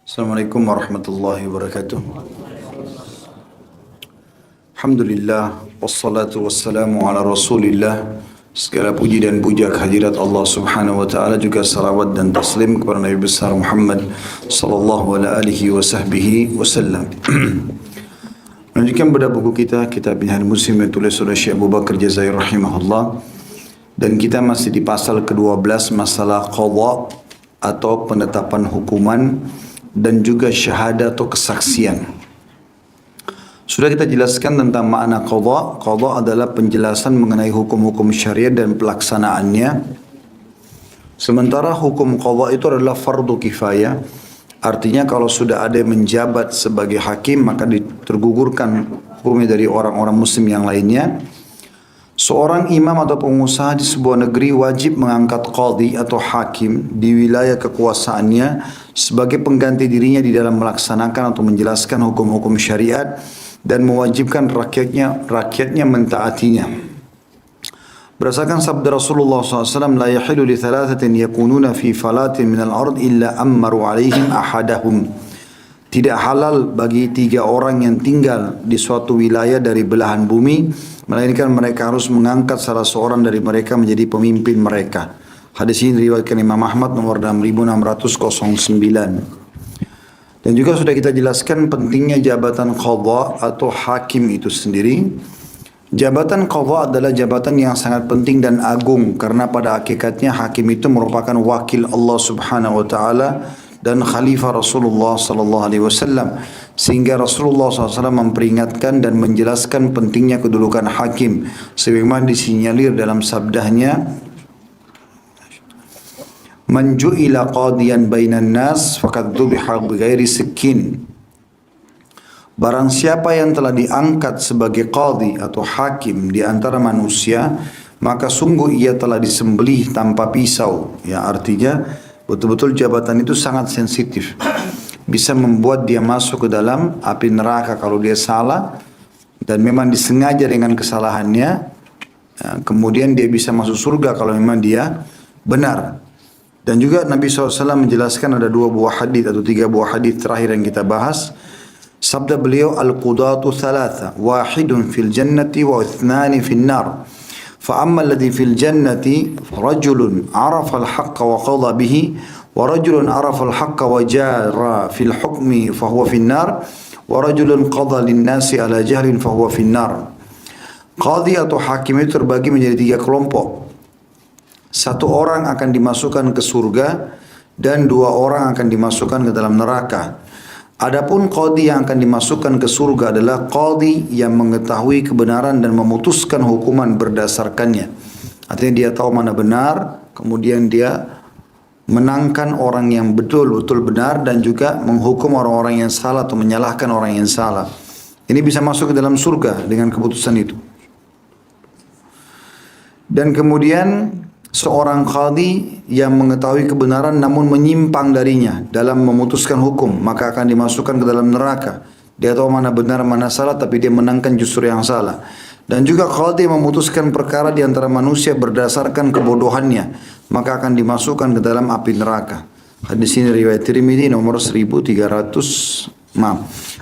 Assalamualaikum warahmatullahi wabarakatuh. Alhamdulillah, wassalatu wassalamu ala rasulillah. Segala puji dan puja kehadirat Allah subhanahu wa ta'ala, juga salawat dan taslim kepada Nabi besar Muhammad sallallahu alaihi wa sahbihi wasallam. Melanjutkan pada buku kita, Kitab Minhaj Muslim yang tulis oleh Syekh Abu Bakar Jazair rahimahullah. Dan kita masih di pasal ke-12, masalah qadha atau penetapan hukuman dan juga syahadat atau kesaksian. Sudah kita jelaskan tentang makna qadha. Qadha adalah penjelasan mengenai hukum-hukum syariat dan pelaksanaannya. Sementara hukum qadha itu adalah fardu kifayah. Artinya kalau sudah ada yang menjabat sebagai hakim, maka tergugurkan hukumnya dari orang-orang muslim yang lainnya. Seorang imam atau pengusaha di sebuah negeri wajib mengangkat qadhi atau hakim di wilayah kekuasaannya sebagai pengganti dirinya di dalam melaksanakan atau menjelaskan hukum-hukum syariat dan mewajibkan rakyatnya mentaatinya. Berdasarkan sabda Rasulullah SAW, la yahilu li thalathatin yakununa fi falatin minal ard illa ammaru alaihim ahadahum. Tidak halal bagi 3 orang yang tinggal di suatu wilayah dari belahan bumi, melainkan mereka harus mengangkat salah seorang dari mereka menjadi pemimpin mereka. Hadis ini diriwayatkan Imam Ahmad nomor 6609. Dan juga sudah kita jelaskan pentingnya jabatan qadha atau hakim itu sendiri. Jabatan qadha adalah jabatan yang sangat penting dan agung, karena pada hakikatnya hakim itu merupakan wakil Allah Subhanahu wa taala dan khalifah Rasulullah sallallahu alaihi wasallam, sehingga Rasulullah SAW memperingatkan dan menjelaskan pentingnya kedudukan hakim sebagaimana disinyalir dalam sabdanya, man ju'ila qadiyan bainan nas faqad dhubiha bighairi sikkin. Barang siapa yang telah diangkat sebagai qadhi atau hakim di antara manusia, maka sungguh ia telah disembelih tanpa pisau. Ya, artinya betul-betul jabatan itu sangat sensitif. Bisa membuat dia masuk ke dalam api neraka kalau dia salah, dan memang disengaja dengan kesalahannya. Ya, kemudian dia bisa masuk surga kalau memang dia benar. Dan juga Nabi SAW menjelaskan ada 2 buah hadis atau 3 buah hadis terakhir yang kita bahas. Sabda beliau, al-qudatu thalatha, wahidun fil jannati wa ithnani fil nar. فأما الذي في الجنة رجل عرف الحق وقضى به ورجل عرف الحق وجار في الحكم فهو في النار ورجل قضى للناس على جهل فهو في النار. Qadhi atau hakim itu terbagi menjadi 3 kelompok. 1 orang akan dimasukkan ke surga dan 2 orang akan dimasukkan ke dalam neraka. Adapun qadhi yang akan dimasukkan ke surga adalah qadhi yang mengetahui kebenaran dan memutuskan hukuman berdasarkannya. Artinya dia tahu mana benar, kemudian dia menangkan orang yang betul-betul benar dan juga menghukum orang-orang yang salah atau menyalahkan orang yang salah. Ini bisa masuk ke dalam surga dengan keputusan itu. Dan kemudian seorang qadhi yang mengetahui kebenaran namun menyimpang darinya dalam memutuskan hukum, maka akan dimasukkan ke dalam neraka. Dia tahu mana benar mana salah, tapi dia menangkan justru yang salah. Dan juga qadhi memutuskan perkara di antara manusia berdasarkan kebodohannya, maka akan dimasukkan ke dalam api neraka. Hadis ini riwayat Tirmidzi nomor 1300.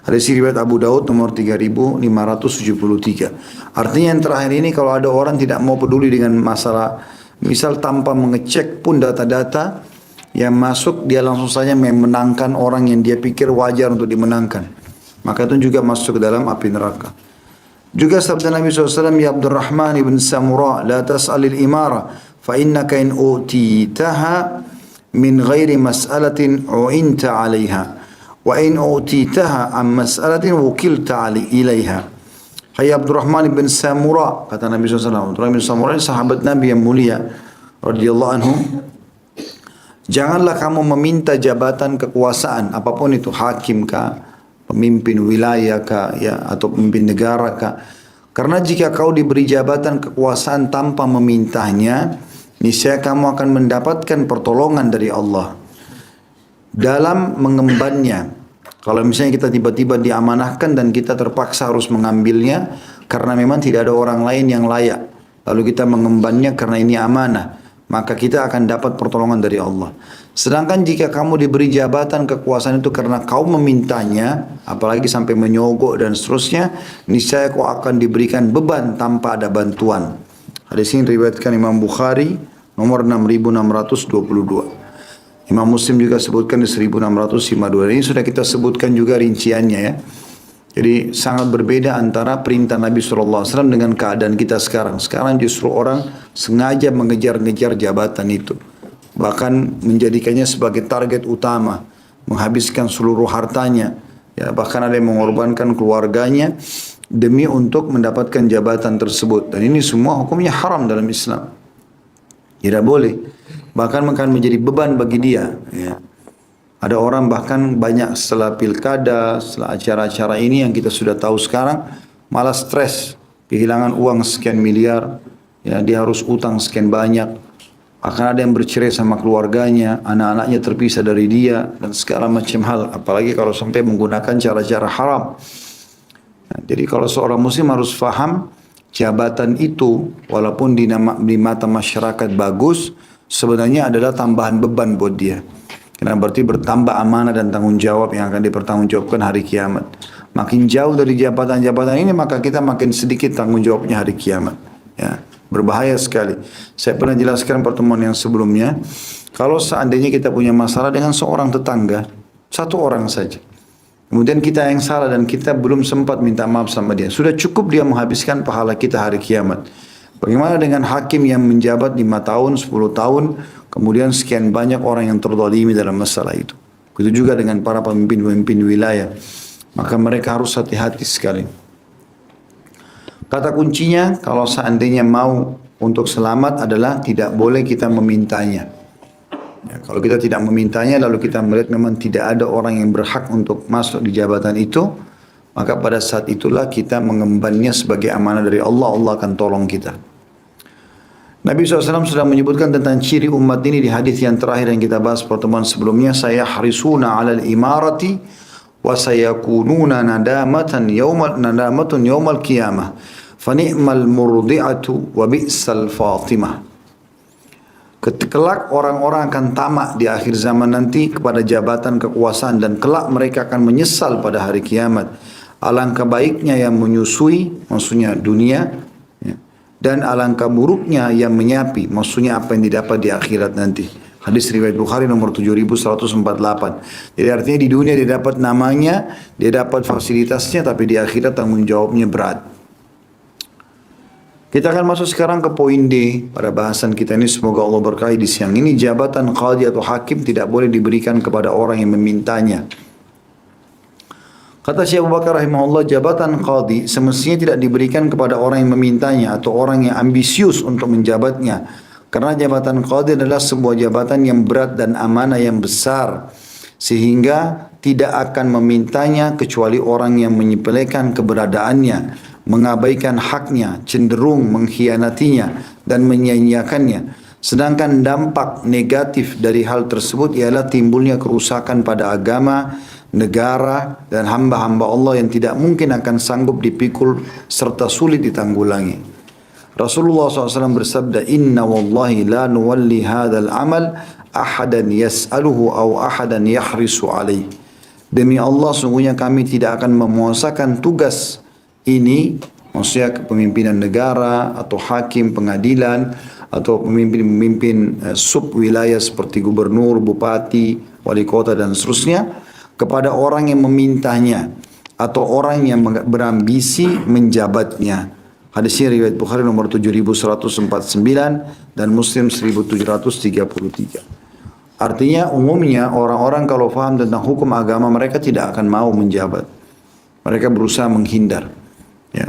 Hadis ini riwayat Abu Daud nomor 3573. Artinya yang terakhir ini, kalau ada orang tidak mau peduli dengan masalah, misal tanpa mengecek pun data-data yang masuk, dia langsung saja memenangkan orang yang dia pikir wajar untuk dimenangkan, maka itu juga masuk ke dalam api neraka. Juga sabda Nabi SAW, ya Abdurrahman ibn Samura, la tas'alil imara fa innaka in utitaha min ghairi mas'alatin u'inta 'alaiha wa in utitaha an mas'alatin wukilta ilaiha. Hai Abdurrahman bin Samura, kata Nabi SAW. Abdurrahman bin Samura ini sahabat Nabi yang mulia radhiyallahu anhu. Janganlah kamu meminta jabatan kekuasaan apapun itu, hakim kah, pemimpin wilayah kah, ya, atau pemimpin negara kah. Karena jika kau diberi jabatan kekuasaan tanpa memintanya, niscaya kamu akan mendapatkan pertolongan dari Allah dalam mengembannya. Kalau misalnya kita tiba-tiba diamanahkan dan kita terpaksa harus mengambilnya karena memang tidak ada orang lain yang layak, lalu kita mengembannya karena ini amanah, maka kita akan dapat pertolongan dari Allah. Sedangkan jika kamu diberi jabatan kekuasaan itu karena kau memintanya, apalagi sampai menyogok dan seterusnya, niscaya kau akan diberikan beban tanpa ada bantuan. Hadis ini diriwayatkan Imam Bukhari nomor 6622. Imam Muslim juga sebutkan di 1652. Ini sudah kita sebutkan juga rinciannya ya. Jadi sangat berbeda antara perintah Nabi SAW dengan keadaan kita sekarang. Sekarang justru orang sengaja mengejar-ngejar jabatan itu. Bahkan menjadikannya sebagai target utama. Menghabiskan seluruh hartanya. Ya, bahkan ada yang mengorbankan keluarganya demi untuk mendapatkan jabatan tersebut. Dan ini semua hukumnya haram dalam Islam. Tidak boleh. Bahkan akan menjadi beban bagi dia. Ya. Ada orang bahkan banyak setelah pilkada, setelah acara-acara ini yang kita sudah tahu sekarang, malah stres, kehilangan uang sekian miliar, ya dia harus utang sekian banyak. Bahkan ada yang bercerai sama keluarganya, anak-anaknya terpisah dari dia, dan segala macam hal. Apalagi kalau sampai menggunakan cara-cara haram. Nah, jadi kalau seorang muslim harus faham, jabatan itu walaupun di mata masyarakat bagus, sebenarnya adalah tambahan beban buat dia. Karena berarti bertambah amanah dan tanggung jawab yang akan dipertanggungjawabkan hari kiamat. Makin jauh dari jabatan-jabatan ini, maka kita makin sedikit tanggung jawabnya hari kiamat. Ya, berbahaya sekali. Saya pernah jelaskan pertemuan yang sebelumnya, kalau seandainya kita punya masalah dengan seorang tetangga, satu orang saja, kemudian kita yang salah dan kita belum sempat minta maaf sama dia, sudah cukup dia menghabiskan pahala kita hari kiamat. Bagaimana dengan hakim yang menjabat 5 tahun, 10 tahun, kemudian sekian banyak orang yang terzalimi dalam masalah itu. Begitu juga dengan para pemimpin-pemimpin wilayah. Maka mereka harus hati-hati sekali. Kata kuncinya, kalau seandainya mau untuk selamat adalah tidak boleh kita memintanya. Ya, kalau kita tidak memintanya, lalu kita melihat memang tidak ada orang yang berhak untuk masuk di jabatan itu, maka pada saat itulah kita mengembannya sebagai amanah dari Allah, Allah akan tolong kita. Nabi SAW sudah menyebutkan tentang ciri umat ini di hadis yang terakhir yang kita bahas pertemuan sebelumnya. Saya harisuna alal imarati wa sayakununa nadamatun yaumal qiyamah. Fani'mal murdi'atu wa bi'sal fatimah. Kelak orang-orang akan tamak di akhir zaman nanti kepada jabatan kekuasaan dan kelak mereka akan menyesal pada hari kiamat. Alangkah baiknya yang menyusui, maksudnya dunia, dan alangkah buruknya yang menyapi, maksudnya apa yang didapat di akhirat nanti. Hadis riwayat Bukhari nomor 7148. Jadi artinya di dunia dia dapat namanya, dia dapat fasilitasnya, tapi di akhirat tanggung jawabnya berat. Kita akan masuk sekarang ke poin D pada bahasan kita ini. Semoga Allah berkahi di siang ini. Jabatan qadhi atau hakim tidak boleh diberikan kepada orang yang memintanya. Kata Syekh Abu Bakar rahimahullah, jabatan qadhi semestinya tidak diberikan kepada orang yang memintanya atau orang yang ambisius untuk menjabatnya. Karena jabatan qadhi adalah sebuah jabatan yang berat dan amanah yang besar. Sehingga tidak akan memintanya kecuali orang yang menyepelekan keberadaannya, mengabaikan haknya, cenderung mengkhianatinya dan menyia-nyiakannya. Sedangkan dampak negatif dari hal tersebut ialah timbulnya kerusakan pada agama, negara dan hamba-hamba Allah yang tidak mungkin akan sanggup dipikul serta sulit ditanggulangi. Rasulullah SAW bersabda, Inna wallahi la nuwalli hadal amal ahadan yas'aluhu au ahadan yahrisu alaih. Demi Allah sungguhnya kami tidak akan memuasakan tugas ini, maksudnya kepemimpinan negara atau hakim pengadilan atau pemimpin-pemimpin sub wilayah seperti gubernur, bupati, wali kota dan seterusnya, kepada orang yang memintanya atau orang yang berambisi menjabatnya. Hadisnya riwayat Bukhari nomor 7149 dan Muslim 1733. Artinya umumnya orang-orang kalau faham tentang hukum agama mereka tidak akan mau menjabat. Mereka berusaha menghindar. Ya.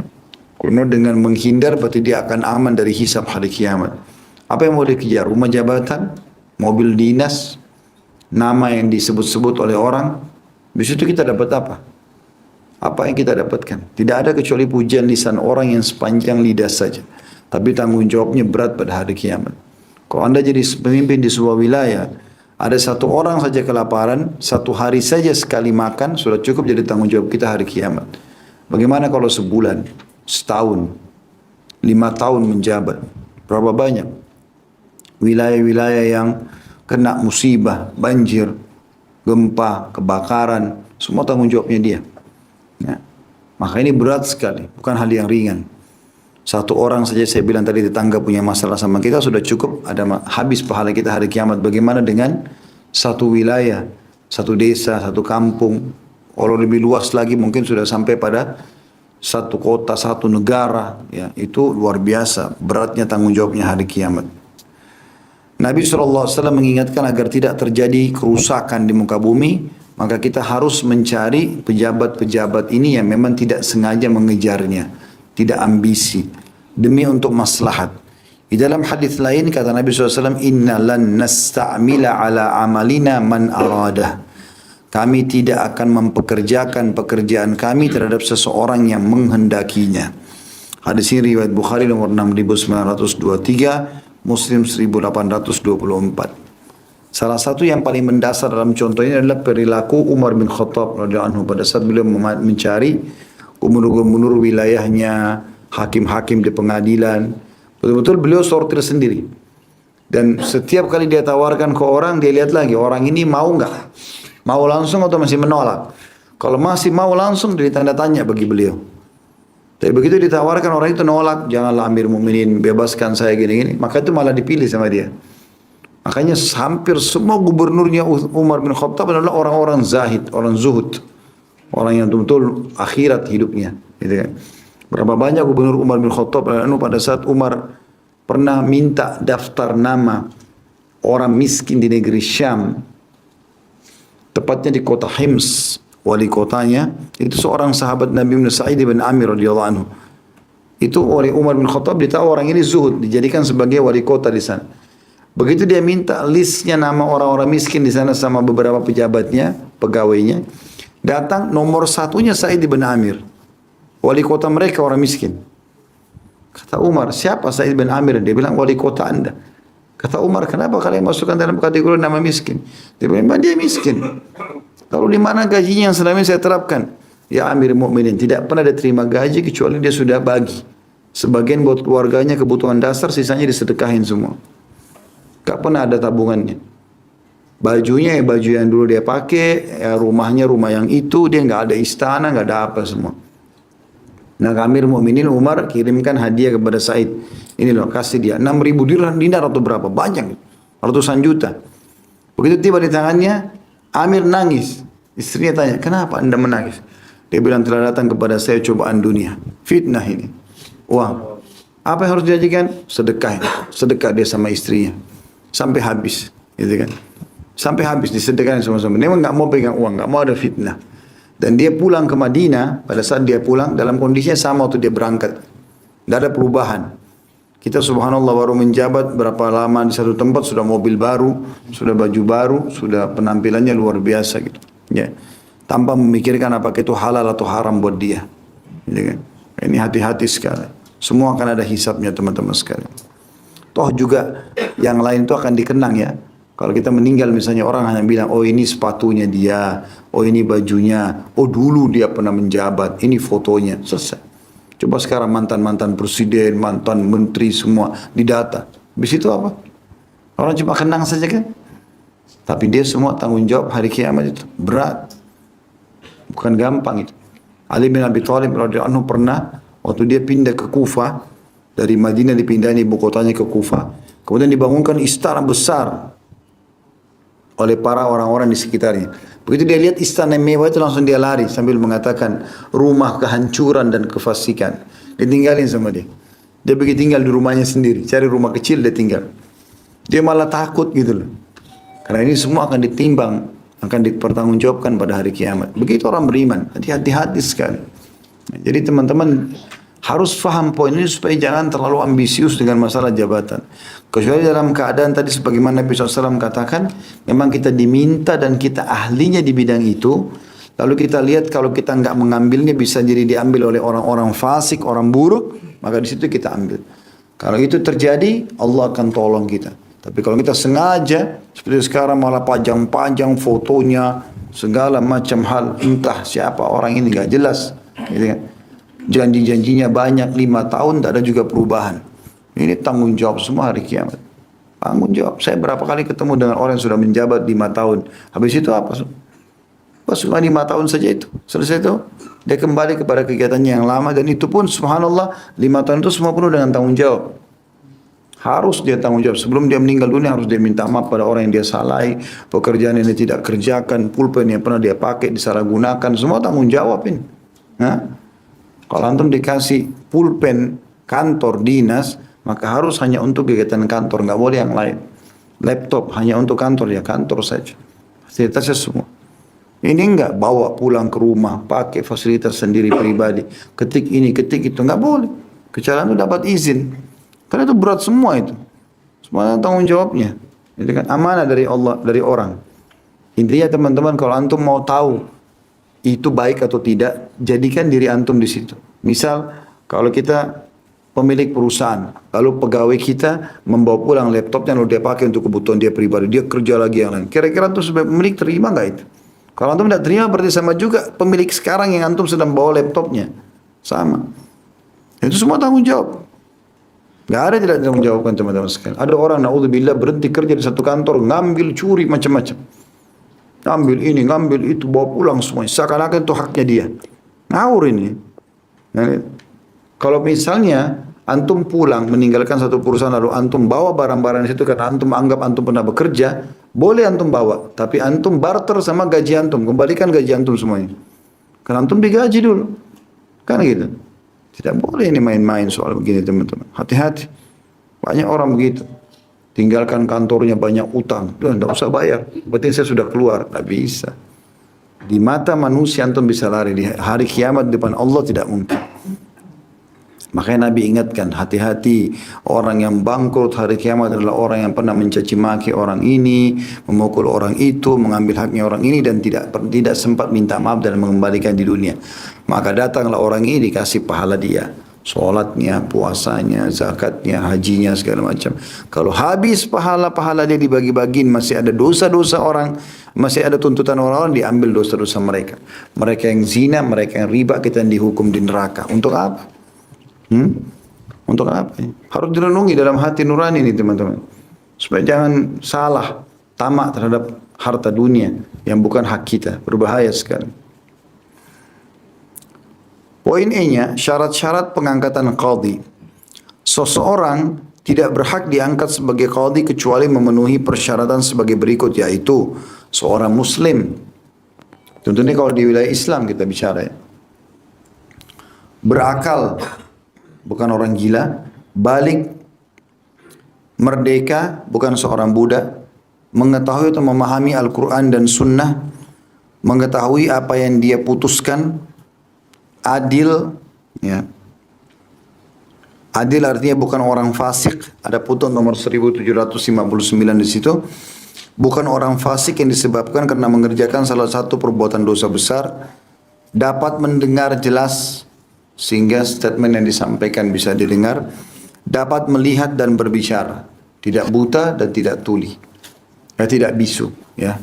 Karena dengan menghindar berarti dia akan aman dari hisab hari kiamat. Apa yang mau dikejar? Rumah jabatan, mobil dinas, nama yang disebut-sebut oleh orang. Di situ kita dapat apa? Apa yang kita dapatkan? Tidak ada kecuali pujian lisan orang yang sepanjang lidah saja. Tapi tanggung jawabnya berat pada hari kiamat. Kalau Anda jadi pemimpin di sebuah wilayah, ada satu orang saja kelaparan, satu hari saja sekali makan, sudah cukup jadi tanggung jawab kita hari kiamat. Bagaimana kalau sebulan, setahun, 5 tahun menjabat? Berapa banyak? wilayah-wilayah yang kena musibah, banjir, gempa, kebakaran, semua tanggung jawabnya dia. Ya. Maka ini berat sekali, bukan hal yang ringan. Satu orang saja saya bilang tadi tetangga punya masalah sama kita sudah cukup, habis pahala kita hari kiamat. Bagaimana dengan satu wilayah, satu desa, satu kampung, kalau lebih luas lagi mungkin sudah sampai pada satu kota, satu negara. Ya, itu luar biasa beratnya tanggung jawabnya hari kiamat. Nabi SAW mengingatkan agar tidak terjadi kerusakan di muka bumi, maka kita harus mencari pejabat-pejabat ini yang memang tidak sengaja mengejarnya, tidak ambisi, demi untuk maslahat. Di dalam hadis lain kata Nabi SAW, Inna lan nasta'mila ala amalina man aradah. Kami tidak akan mempekerjakan pekerjaan kami terhadap seseorang yang menghendakinya. Hadis ini riwayat Bukhari nomor 6923, Muslim 1824. Salah satu yang paling mendasar dalam contoh ini adalah perilaku Umar bin Khattab radhiyallahu anhu pada saat beliau mencari gubernur-gubernur wilayahnya, hakim-hakim di pengadilan. Betul-betul beliau sortir sendiri. Dan setiap kali dia tawarkan ke orang, dia lihat lagi orang ini mau nggak, mau langsung atau masih menolak. Kalau masih mau langsung, jadi tanda tanya bagi beliau. Tapi begitu ditawarkan orang itu nolak, janganlah Amir Mukminin, bebaskan saya gini-gini, maka itu malah dipilih sama dia. Makanya hampir semua gubernurnya Umar bin Khattab adalah orang-orang zahid, orang zuhud, orang yang betul-betul akhirat hidupnya. Gitu kan. Berapa banyak gubernur Umar bin Khattab pada saat Umar pernah minta daftar nama orang miskin di negeri Syam, tepatnya di kota Hims. Wali kotanya itu seorang sahabat Nabi bin Sa'id bin Amir radhiyallahu anhu. Itu oleh Umar bin Khattab ditahu orang ini zuhud, dijadikan sebagai wali kota di sana. Begitu dia minta listnya nama orang-orang miskin di sana sama beberapa pejabatnya, pegawainya, datang nomor satunya Sa'id bin Amir, wali kota mereka orang miskin. Kata Umar, siapa Sa'id bin Amir? Dia bilang wali kota Anda. Kata Umar, kenapa kalian masukkan dalam kategori nama miskin? Dia bilang, dia miskin. Lalu di mana gajinya yang selama ini saya terapkan? Ya Amir Mukminin, tidak pernah dia terima gaji kecuali dia sudah bagi. Sebagian buat keluarganya kebutuhan dasar, sisanya disedekahin semua. Gak pernah ada tabungannya. Bajunya ya baju yang dulu dia pakai, ya rumahnya rumah yang itu, dia nggak ada istana, nggak ada apa semua. Nah Amir Mukminin Umar kirimkan hadiah kepada Said. Ini loh, kasih dia 6.000 dinar atau berapa, banyak, ratusan juta. Begitu tiba di tangannya, Amir nangis. Istrinya tanya, kenapa anda menangis? Dia bilang, telah datang kepada saya cobaan dunia. Fitnah ini. Uang. Apa yang harus diajikan? Sedekah. Sedekah dia sama istrinya. Sampai habis. Gitu kan. Sampai habis disedekahkan sama-sama. Dia nggak mau pegang uang, nggak mau ada fitnah. Dan dia pulang ke Madinah, pada saat dia pulang, dalam kondisinya sama waktu dia berangkat. Tidak ada perubahan. Kita subhanallah baru menjabat berapa lama di satu tempat, sudah mobil baru, sudah baju baru, sudah penampilannya luar biasa gitu. Ya. Tanpa memikirkan apakah itu halal atau haram buat dia. Ya kan? Ini hati-hati sekali. Semua akan ada hisabnya teman-teman sekalian. Toh juga yang lain itu akan dikenang ya. Kalau kita meninggal misalnya orang hanya bilang, oh ini sepatunya dia, oh ini bajunya, oh dulu dia pernah menjabat, ini fotonya, selesai. Coba sekarang mantan-mantan presiden, mantan menteri semua didata. Habis itu apa? Orang cuma kenang saja kan? Tapi dia semua tanggung jawab hari kiamat itu. Berat. Bukan gampang itu. Ali bin Abi Thalib radhiyallahu anhu pernah waktu dia pindah ke Kufah, dari Madinah dipindahin ibu kotanya ke Kufah. Kemudian dibangunkan istana besar oleh para orang-orang di sekitarnya. Begitu dia lihat istana mewah itu langsung dia lari sambil mengatakan rumah kehancuran dan kefasikan. Ditinggalin sama dia. Dia pergi tinggal di rumahnya sendiri. Cari rumah kecil dia tinggal. Dia malah takut gitu loh. Karena ini semua akan ditimbang, akan dipertanggungjawabkan pada hari kiamat. Begitu orang beriman. Hati-hati sekali. Jadi teman-teman harus faham poin ini supaya jangan terlalu ambisius dengan masalah jabatan. Kecuali dalam keadaan tadi sebagaimana Nabi SAW katakan, memang kita diminta dan kita ahlinya di bidang itu. Lalu kita lihat kalau kita nggak mengambilnya bisa jadi diambil oleh orang-orang fasik, orang buruk, maka di situ kita ambil. Kalau itu terjadi, Allah akan tolong kita. Tapi kalau kita sengaja, seperti sekarang malah panjang-panjang fotonya, segala macam hal, entah siapa orang ini nggak jelas, gitu kan. Janji-janjinya banyak, 5 tahun tak ada juga perubahan. Ini tanggung jawab semua hari kiamat. Tanggung jawab. Saya berapa kali ketemu dengan orang yang sudah menjabat 5 tahun. Habis itu apa? Pas cuma 5 tahun saja itu. Selesai itu, dia kembali kepada kegiatannya yang lama. Dan itu pun subhanallah, 5 tahun itu semua penuh dengan tanggung jawab. Harus dia tanggung jawab. Sebelum dia meninggal dunia harus dia minta maaf pada orang yang dia salahi. Pekerjaan yang dia tidak kerjakan. Pulpen yang pernah dia pakai, disalahgunakan. Semua tanggung jawab ini. Nah, kalau antum dikasih pulpen kantor dinas, maka harus hanya untuk kegiatan kantor, nggak boleh yang lain. Laptop hanya untuk kantor, ya kantor saja. Fasilitasnya semua. Ini enggak bawa pulang ke rumah, pakai fasilitas sendiri pribadi. Ketik ini, ketik itu, nggak boleh. Kecuali itu dapat izin. Karena itu berat semua itu. Semua tanggung jawabnya. Itu kan amanah dari Allah, dari orang. Intinya teman-teman, kalau antum mau tahu itu baik atau tidak, jadikan diri antum di situ. Misal, kalau kita pemilik perusahaan, lalu pegawai kita membawa pulang laptopnya lalu dia pakai untuk kebutuhan dia pribadi, dia kerja lagi yang lain. Kira-kira antum sebagai pemilik terima nggak itu? Kalau antum tidak terima berarti sama juga pemilik sekarang yang antum sedang bawa laptopnya, sama. Itu semua tanggung jawab. Nggak ada tidak tanggung jawabkan teman-teman sekalian. Ada orang naudzubillah berhenti kerja di satu kantor, ngambil curi macam-macam, ngambil ini, ngambil itu, bawa pulang semuanya. Seakan-akan itu haknya dia. Ngawur ini. Nah, kalau misalnya antum pulang meninggalkan satu perusahaan lalu antum bawa barang-barang di situ karena antum anggap antum pernah bekerja, boleh antum bawa, tapi antum barter sama gaji antum, kembalikan gaji antum semuanya. Karena antum digaji dulu. Kan gitu. Tidak boleh ini main-main soal begini teman-teman. Hati-hati. Banyak orang begitu. Tinggalkan kantornya banyak utang. Tidak usah bayar. Berarti saya sudah keluar. Tidak bisa. Di mata manusia antum bisa lari. Di hari kiamat depan Allah tidak mungkin. Makanya Nabi ingatkan, hati-hati, orang yang bangkrut hari kiamat adalah orang yang pernah mencaci maki orang ini, memukul orang itu, mengambil haknya orang ini dan tidak sempat minta maaf dan mengembalikan di dunia. Maka datanglah orang ini dikasih pahala dia, sholatnya, puasanya, zakatnya, hajinya, segala macam. Kalau habis pahala-pahala dia dibagi-bagiin, masih ada dosa-dosa orang, masih ada tuntutan orang-orang, diambil dosa-dosa mereka. Mereka yang zina, mereka yang riba, kita yang dihukum di neraka. Untuk apa? Untuk apa? Harus direnungi dalam hati nurani ini teman-teman. Supaya jangan salah, tamak terhadap harta dunia yang bukan hak kita. Berbahaya sekali. Poin E-nya, syarat-syarat pengangkatan qadhi. Seseorang tidak berhak diangkat sebagai qadhi kecuali memenuhi persyaratan sebagai berikut, yaitu seorang muslim. Tentunya kalau di wilayah Islam kita bicara ya. Berakal, bukan orang gila, balik, merdeka, bukan seorang budak, mengetahui atau memahami Al-Quran dan Sunnah, mengetahui apa yang dia putuskan, adil, ya. Adil artinya bukan orang fasik. Ada putusan nomor 1759 di situ. Bukan orang fasik yang disebabkan karena mengerjakan salah satu perbuatan dosa besar. Dapat mendengar jelas sehingga statement yang disampaikan bisa didengar. Dapat melihat dan berbicara. Tidak buta dan tidak tuli. Tidak bisu. Ya.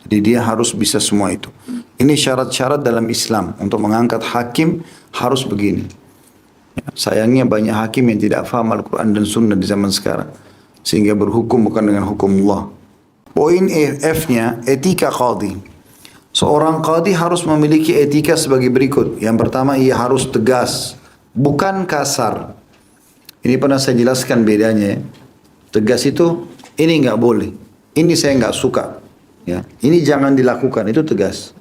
Jadi dia harus bisa semua itu. Ini syarat-syarat dalam Islam. Untuk mengangkat hakim harus begini. Ya, sayangnya banyak hakim yang tidak faham Al-Quran dan Sunnah di zaman sekarang. Sehingga berhukum bukan dengan hukum Allah. Poin F-nya, etika qadhi. Seorang qadhi harus memiliki etika sebagai berikut. Yang pertama, ia harus tegas. Bukan kasar. Ini pernah saya jelaskan bedanya ya. Tegas itu, ini nggak boleh. Ini saya nggak suka. Ya, ini jangan dilakukan, itu tegas.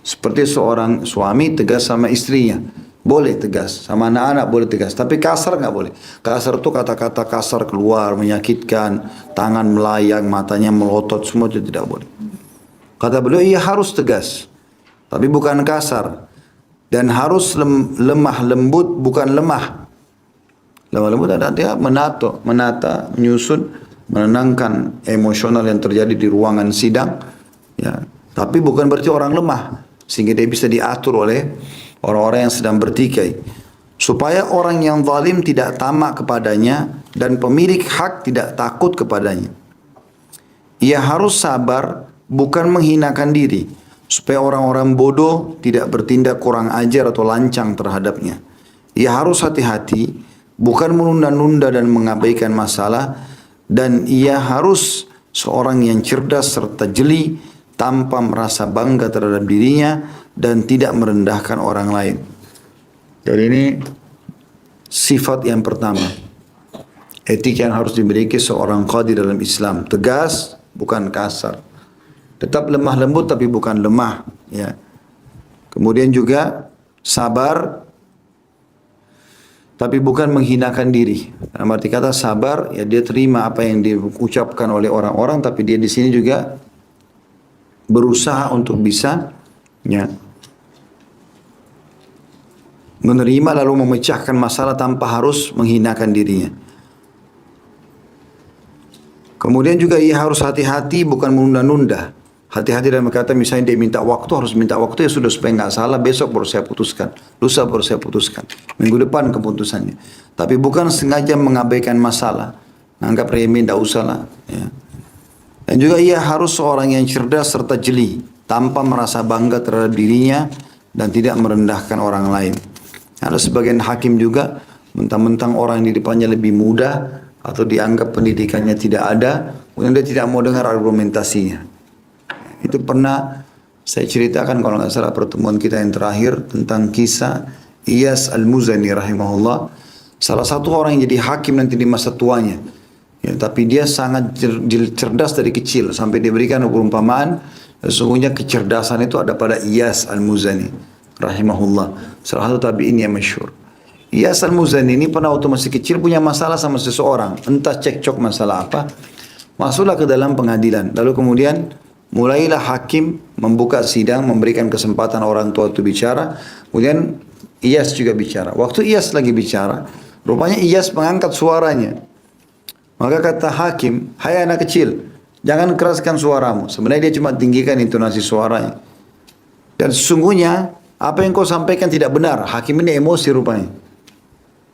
Seperti seorang suami tegas sama istrinya, boleh tegas. Sama anak-anak boleh tegas, tapi kasar nggak boleh. Kasar itu kata-kata kasar keluar, menyakitkan, tangan melayang, matanya melotot, semua itu tidak boleh. Kata beliau, ia harus tegas, tapi bukan kasar. Dan harus lemah lembut, bukan lemah. Lemah lembut artinya menata, menyusun, menenangkan emosional yang terjadi di ruangan sidang, ya. Tapi bukan berarti orang lemah, sehingga dia bisa diatur oleh orang-orang yang sedang bertikai. Supaya orang yang zalim tidak tamak kepadanya dan pemilik hak tidak takut kepadanya. Ia harus sabar, bukan menghinakan diri, supaya orang-orang bodoh tidak bertindak kurang ajar atau lancang terhadapnya. Ia harus hati-hati, bukan menunda-nunda dan mengabaikan masalah, dan ia harus seorang yang cerdas serta jeli tanpa merasa bangga terhadap dirinya dan tidak merendahkan orang lain. Jadi ini sifat yang pertama, etika yang harus dimiliki seorang qadhi dalam Islam. Tegas, bukan kasar. Tetap lemah lembut tapi bukan lemah. Ya. Kemudian juga sabar, tapi bukan menghinakan diri. Dalam arti kata sabar, ya dia terima apa yang diucapkan oleh orang-orang, tapi dia di sini juga berusaha untuk bisa, ya, menerima lalu memecahkan masalah tanpa harus menghinakan dirinya. Kemudian juga ia harus hati-hati, bukan menunda-nunda. Hati-hati dalam kata misalnya dia minta waktu, harus minta waktu ya sudah supaya nggak salah, besok baru saya putuskan, lusa baru saya putuskan, minggu depan keputusannya. Tapi bukan sengaja mengabaikan masalah, anggap remeh, tidak usah lah. Ya. Dan juga ia harus seorang yang cerdas serta jeli, tanpa merasa bangga terhadap dirinya dan tidak merendahkan orang lain. Ada sebagian hakim juga, mentang-mentang orang yang di depannya lebih muda atau dianggap pendidikannya tidak ada, kemudian dia tidak mau dengar argumentasinya. Itu pernah saya ceritakan kalau nggak salah pertemuan kita yang terakhir tentang kisah Iyas Al-Muzani rahimahullah. Salah satu orang yang jadi hakim nanti di masa tuanya. Ya, tapi dia sangat cerdas dari kecil sampai diberikan perumpamaan. Sesungguhnya kecerdasan itu ada pada Iyas Al-Muzani rahimahullah. Salah satu tabi'in yang masyhur. Iyas Al-Muzani ini pernah waktu masih kecil punya masalah sama seseorang. Entah cekcok masalah apa. Masuklah ke dalam pengadilan. Lalu kemudian mulailah hakim membuka sidang, memberikan kesempatan orang tua itu bicara. Kemudian Iyas juga bicara. Waktu Iyas lagi bicara, rupanya Iyas mengangkat suaranya. Maka kata hakim, hai anak kecil, jangan keraskan suaramu. Sebenarnya dia cuma tinggikan intonasi suaranya. Dan sesungguhnya, apa yang kau sampaikan tidak benar. Hakim ini emosi rupanya.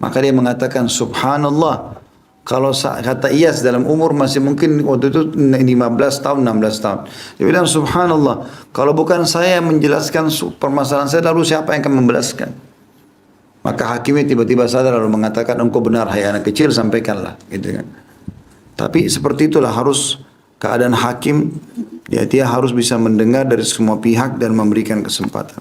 Maka dia mengatakan, subhanallah. Kalau kata Iyas dalam umur masih mungkin waktu itu 15 tahun, 16 tahun. Dia bilang, subhanallah. Kalau bukan saya menjelaskan permasalahan saya, lalu siapa yang akan membelaskan? Maka hakimnya tiba-tiba sadar lalu mengatakan, engkau benar, hai anak kecil, sampaikanlah. Gitu kan. Tapi seperti itulah harus keadaan hakim, ya, dia harus bisa mendengar dari semua pihak dan memberikan kesempatan.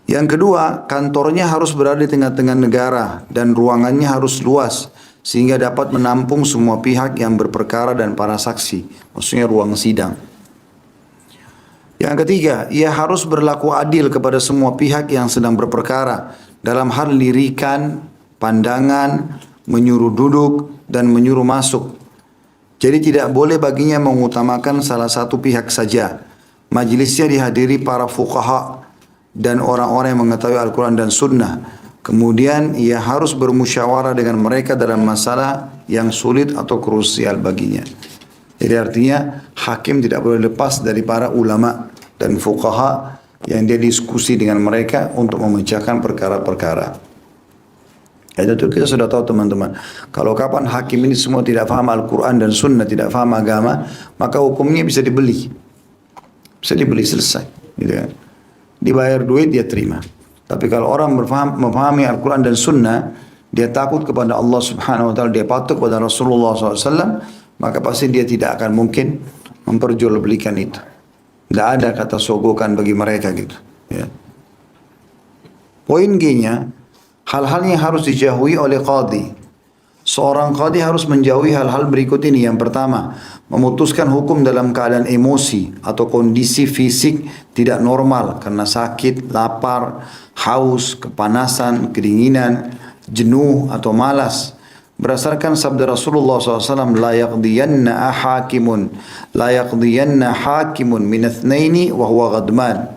Yang kedua, kantornya harus berada di tengah-tengah negara dan ruangannya harus luas sehingga dapat menampung semua pihak yang berperkara dan para saksi, maksudnya ruang sidang. Yang ketiga, ia harus berlaku adil kepada semua pihak yang sedang berperkara dalam hal lirikan, pandangan, menyuruh duduk, dan menyuruh masuk. Jadi tidak boleh baginya mengutamakan salah satu pihak saja. Majelisnya dihadiri para fuqaha dan orang-orang yang mengetahui Al-Quran dan Sunnah. Kemudian ia harus bermusyawarah dengan mereka dalam masalah yang sulit atau krusial baginya. Jadi artinya hakim tidak boleh lepas dari para ulama dan fuqaha yang dia diskusi dengan mereka untuk memecahkan perkara-perkara. Itu kita sudah tahu teman-teman. Kalau kapan hakim ini semua tidak faham Al-Quran dan Sunnah, tidak faham agama, maka hukumnya bisa dibeli. Bisa dibeli selesai. Gitu kan. Dibayar duit dia terima. Tapi kalau orang memahami Al-Quran dan Sunnah, dia takut kepada Allah Subhanahu Wa Taala, dia patuh kepada Rasulullah SAW, maka pasti dia tidak akan mungkin memperjualbelikan itu. Tidak ada kata sogokan bagi mereka gitu. Ya. Poin G-nya, hal-hal yang harus dijauhi oleh qadhi. Seorang qadhi harus menjauhi hal-hal berikut ini. Yang pertama, memutuskan hukum dalam keadaan emosi atau kondisi fisik tidak normal karena sakit, lapar, haus, kepanasan, kedinginan, jenuh atau malas. Berdasarkan sabda Rasulullah SAW, la yaqdiyanna hakimun min athnaini wa huwa ghadman.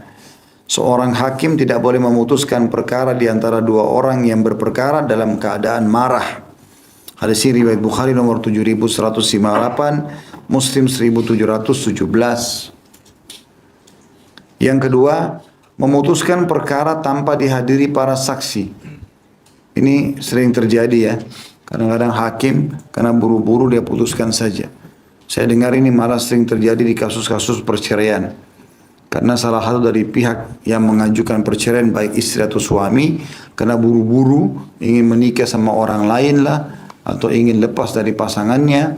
Seorang hakim tidak boleh memutuskan perkara di antara dua orang yang berperkara dalam keadaan marah. Hadis ini riwayat Bukhari nomor 7158, Muslim 1717. Yang kedua, memutuskan perkara tanpa dihadiri para saksi. Ini sering terjadi ya. Kadang-kadang hakim karena buru-buru dia putuskan saja. Saya dengar ini malah sering terjadi di kasus-kasus perceraian. Karena salah satu dari pihak yang mengajukan perceraian baik istri atau suami karena buru-buru ingin menikah sama orang lain lah, atau ingin lepas dari pasangannya,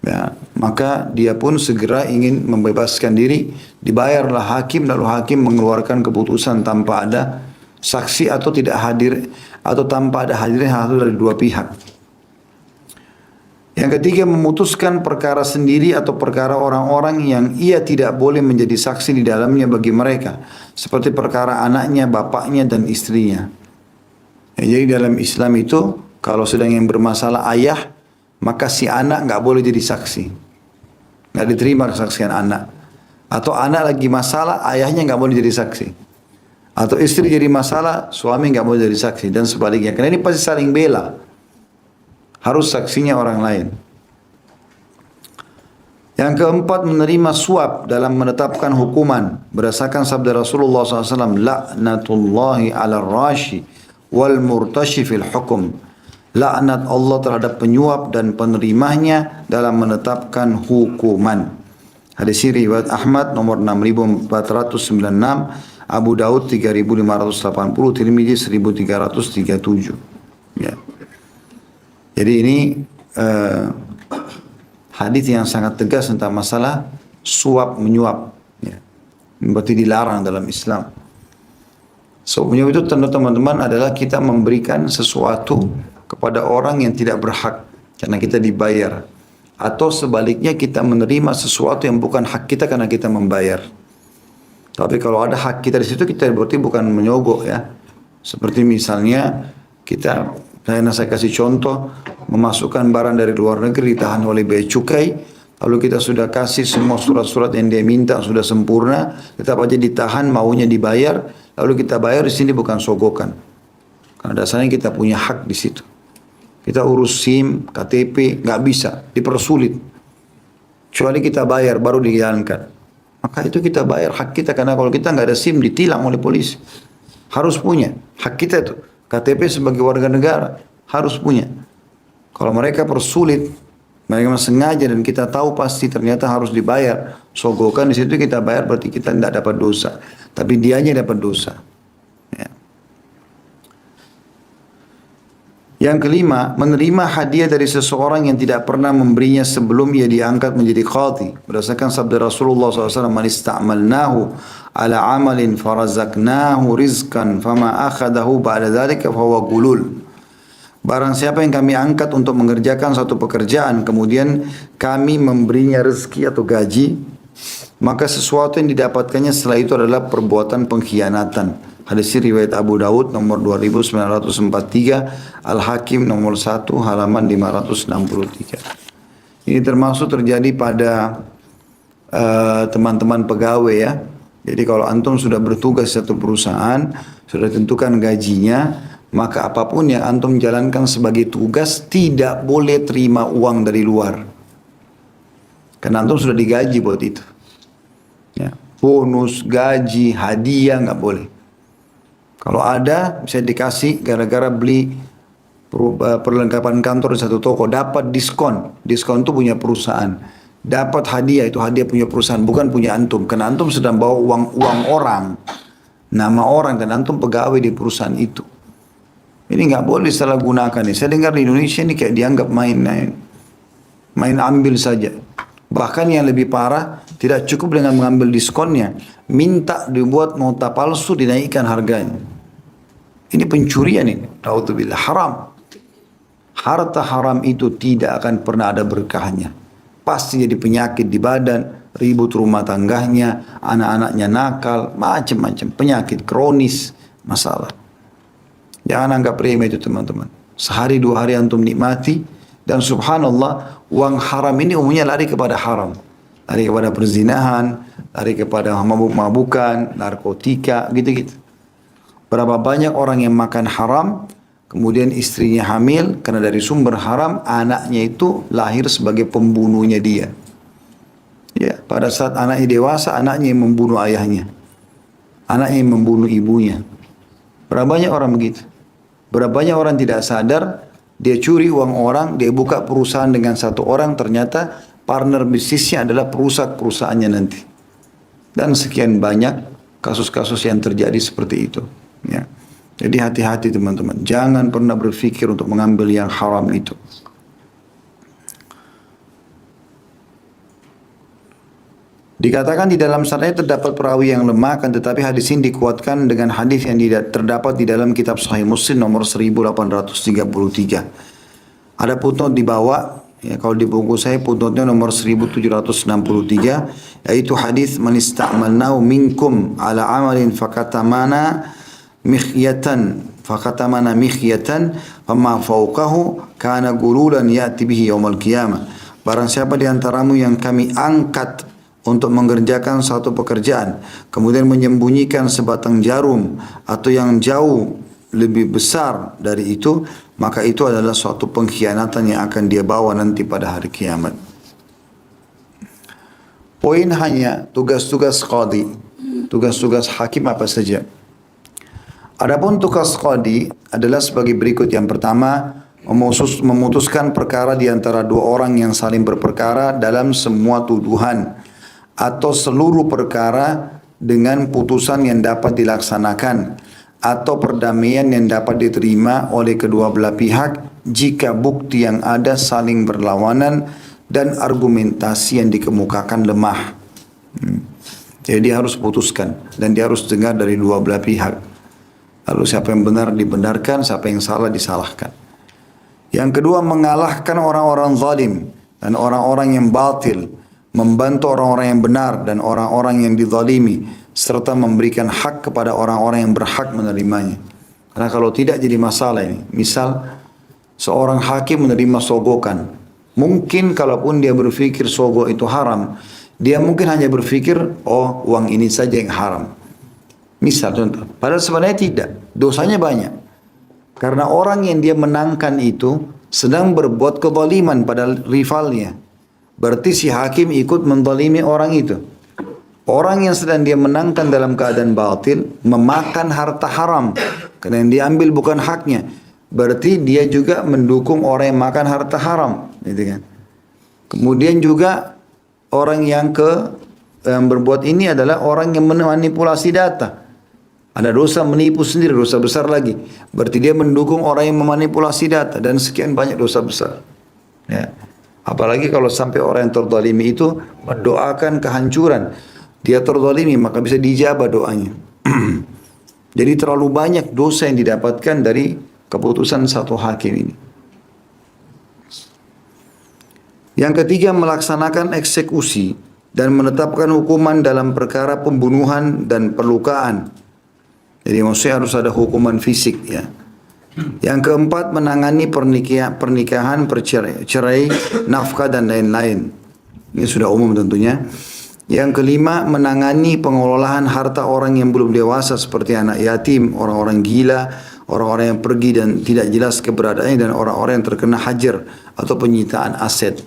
ya, maka dia pun segera ingin membebaskan diri, dibayarlah hakim, lalu hakim mengeluarkan keputusan tanpa ada saksi atau tidak hadir, atau tanpa ada hadirnya satu dari dua pihak. Yang ketiga, memutuskan perkara sendiri atau perkara orang-orang yang ia tidak boleh menjadi saksi di dalamnya bagi mereka, seperti perkara anaknya, bapaknya, dan istrinya. Ya, jadi dalam Islam itu, kalau sedang yang bermasalah ayah, maka si anak nggak boleh jadi saksi, nggak diterima kesaksian anak. Atau anak lagi masalah, ayahnya nggak boleh jadi saksi. Atau istri jadi masalah, suami nggak boleh jadi saksi, dan sebaliknya. Karena ini pasti saling bela. Harus saksinya orang lain. Yang keempat, menerima suap dalam menetapkan hukuman. Berdasarkan sabda Rasulullah SAW, La'natullahi ala rashi wal murtashi fil hukum. Laknat Allah terhadap penyuap dan penerimanya dalam menetapkan hukuman. Hadis ini riwayat Ahmad nomor 6496, Abu Daud 3580, Tirmidzi 1337. Ya. Jadi ini hadis yang sangat tegas tentang masalah suap menyuap. Ya. Berarti dilarang dalam Islam. Suap menyuap itu teman-teman adalah kita memberikan sesuatu kepada orang yang tidak berhak karena kita dibayar. Atau sebaliknya kita menerima sesuatu yang bukan hak kita karena kita membayar. Tapi kalau ada hak kita di situ, kita berarti bukan menyogok ya. Seperti misalnya saya kasih contoh, memasukkan barang dari luar negeri ditahan oleh bea cukai, lalu kita sudah kasih semua surat-surat yang dia minta sudah sempurna, tetap aja ditahan, maunya dibayar, lalu kita bayar. Di sini bukan sogokan, karena dasarnya kita punya hak di situ. Kita urus SIM, KTP, nggak bisa, dipersulit. Kecuali kita bayar baru dijalankan. Maka itu kita bayar hak kita, karena kalau kita nggak ada SIM ditilang oleh polisi. Harus punya hak kita itu. KTP sebagai warga negara harus punya. Kalau mereka persulit, mereka sengaja dan kita tahu pasti ternyata harus dibayar. Sogokan di situ kita bayar, berarti kita tidak dapat dosa, tapi dianya dapat dosa. Ya. Yang kelima, menerima hadiah dari seseorang yang tidak pernah memberinya sebelum ia diangkat menjadi qadhi. Berdasarkan sabda Rasulullah SAW, "Man ista'malnahu ala amalin farazaknahu rizkan fama akhadahu ba'da dhalika fahuwa gulul." Barang siapa yang kami angkat untuk mengerjakan satu pekerjaan, kemudian kami memberinya rezeki atau gaji, maka sesuatu yang didapatkannya setelah itu adalah perbuatan pengkhianatan. Hadis riwayat Abu Daud nomor 2943, Al-Hakim nomor 1 halaman 563. Ini termasuk terjadi pada teman-teman pegawai ya. Jadi kalau antum sudah bertugas di satu perusahaan, sudah tentukan gajinya, maka apapun yang antum jalankan sebagai tugas tidak boleh terima uang dari luar. Karena antum sudah digaji buat itu. Ya. Bonus, gaji, hadiah nggak boleh. Kalau ada, bisa dikasih gara-gara beli perlengkapan kantor di satu toko, dapat diskon. Diskon itu punya perusahaan. Dapat hadiah, itu hadiah punya perusahaan, bukan punya antum. Karena antum sedang bawa uang orang, nama orang, dan antum pegawai di perusahaan itu. Ini nggak boleh salah gunakan nih. Saya dengar di Indonesia ini kayak dianggap main ambil saja. Bahkan yang lebih parah, tidak cukup dengan mengambil diskonnya, minta dibuat nota palsu, dinaikkan harganya. Ini pencurian ini. Naudzubillah, haram. Harta haram itu tidak akan pernah ada berkahnya. Pasti jadi penyakit di badan, ribut rumah tangganya, anak-anaknya nakal, macam-macam penyakit kronis, masalah. Jangan anggap remeh itu teman-teman. Sehari dua hari antum nikmati, dan subhanallah uang haram ini umumnya lari kepada haram. Lari kepada perzinahan, lari kepada mabuk-mabukan, narkotika, gitu-gitu. Berapa banyak orang yang makan haram, kemudian istrinya hamil, karena dari sumber haram, anaknya itu lahir sebagai pembunuhnya dia. Ya, pada saat anaknya dewasa, anaknya yang membunuh ayahnya. Anaknya yang membunuh ibunya. Berapa banyak orang begitu? Berapa banyak orang tidak sadar, dia curi uang orang, dia buka perusahaan dengan satu orang, ternyata partner bisnisnya adalah perusahaannya nanti. Dan sekian banyak kasus-kasus yang terjadi seperti itu. Ya. Jadi hati-hati teman-teman, jangan pernah berpikir untuk mengambil yang haram itu. Dikatakan di dalam sanadnya terdapat perawi yang lemah, kan tetapi hadis ini dikuatkan dengan hadis yang terdapat di dalam kitab Sahih Muslim nomor 1833. Ada footnote di bawah, ya, kalau di buku saya footnote-nya nomor 1763, yaitu hadis man ista'malnahu minkum ala amalin fakatamana mikhyatan fama fawqahu kana gululan ya'ti bihi yaumal qiyamah. Barang siapa di antaramu yang kami angkat untuk mengerjakan satu pekerjaan, kemudian menyembunyikan sebatang jarum atau yang jauh lebih besar dari itu, maka itu adalah suatu pengkhianatan yang akan dia bawa nanti pada hari kiamat. Poin hanya tugas-tugas qadi, tugas-tugas hakim apa saja. Adapun tugas qadi adalah sebagai berikut. Yang pertama, memutuskan perkara di antara dua orang yang saling berperkara dalam semua tuduhan atau seluruh perkara dengan putusan yang dapat dilaksanakan atau perdamaian yang dapat diterima oleh kedua belah pihak jika bukti yang ada saling berlawanan dan argumentasi yang dikemukakan lemah. Jadi dia harus putuskan dan dia harus dengar dari dua belah pihak. Lalu siapa yang benar dibenarkan, siapa yang salah disalahkan. Yang kedua, mengalahkan orang-orang zalim dan orang-orang yang batil, membantu orang-orang yang benar dan orang-orang yang dizalimi, serta memberikan hak kepada orang-orang yang berhak menerimanya. Karena kalau tidak jadi masalah ini. Misal seorang hakim menerima sogokan, mungkin kalaupun dia berpikir sogok itu haram, dia mungkin hanya berpikir, oh uang ini saja yang haram. Misal contoh, padahal sebenarnya tidak, dosanya banyak. Karena orang yang dia menangkan itu sedang berbuat kezaliman pada rivalnya. Berarti si hakim ikut menzalimi orang itu. Orang yang sedang dia menangkan dalam keadaan batil memakan harta haram karena yang diambil bukan haknya. Berarti dia juga mendukung orang yang makan harta haram, gitu kan. Kemudian juga orang yang berbuat ini adalah orang yang memanipulasi data. Ada dosa menipu sendiri, dosa besar lagi. Berarti dia mendukung orang yang memanipulasi data dan sekian banyak dosa besar. Ya. Apalagi kalau sampai orang yang terzalimi itu mendoakan kehancuran. Dia terzalimi maka bisa dijabah doanya. Jadi terlalu banyak dosa yang didapatkan dari keputusan satu hakim ini. Yang ketiga, melaksanakan eksekusi dan menetapkan hukuman dalam perkara pembunuhan dan perlukaan. Jadi maksudnya harus ada hukuman fisik, ya. Yang keempat, menangani pernikahan, cerai, nafkah dan lain-lain. Ini sudah umum tentunya. Yang kelima, menangani pengelolaan harta orang yang belum dewasa seperti anak yatim, orang-orang gila, orang-orang yang pergi dan tidak jelas keberadaannya, dan orang-orang yang terkena hajar atau penyitaan aset.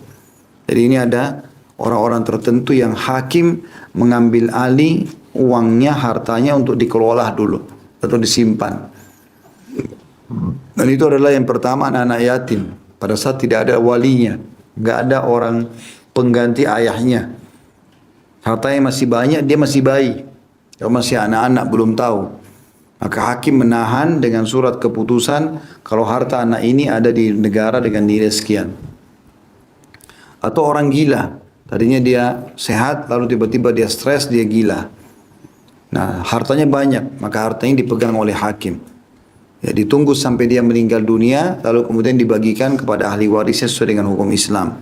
Jadi ini ada orang-orang tertentu yang hakim mengambil alih uangnya, hartanya untuk dikelola dulu atau disimpan. Dan itu adalah yang pertama, anak-anak yatim. Pada saat tidak ada walinya, nggak ada orang pengganti ayahnya. Hartanya masih banyak, dia masih bayi. Kalau masih anak-anak belum tahu. Maka hakim menahan dengan surat keputusan kalau harta anak ini ada di negara dengan nilai sekian. Atau orang gila, tadinya dia sehat lalu tiba-tiba dia stres, dia gila. Nah, hartanya banyak, maka hartanya dipegang oleh hakim. Ya, ditunggu sampai dia meninggal dunia, lalu kemudian dibagikan kepada ahli warisnya sesuai dengan hukum Islam.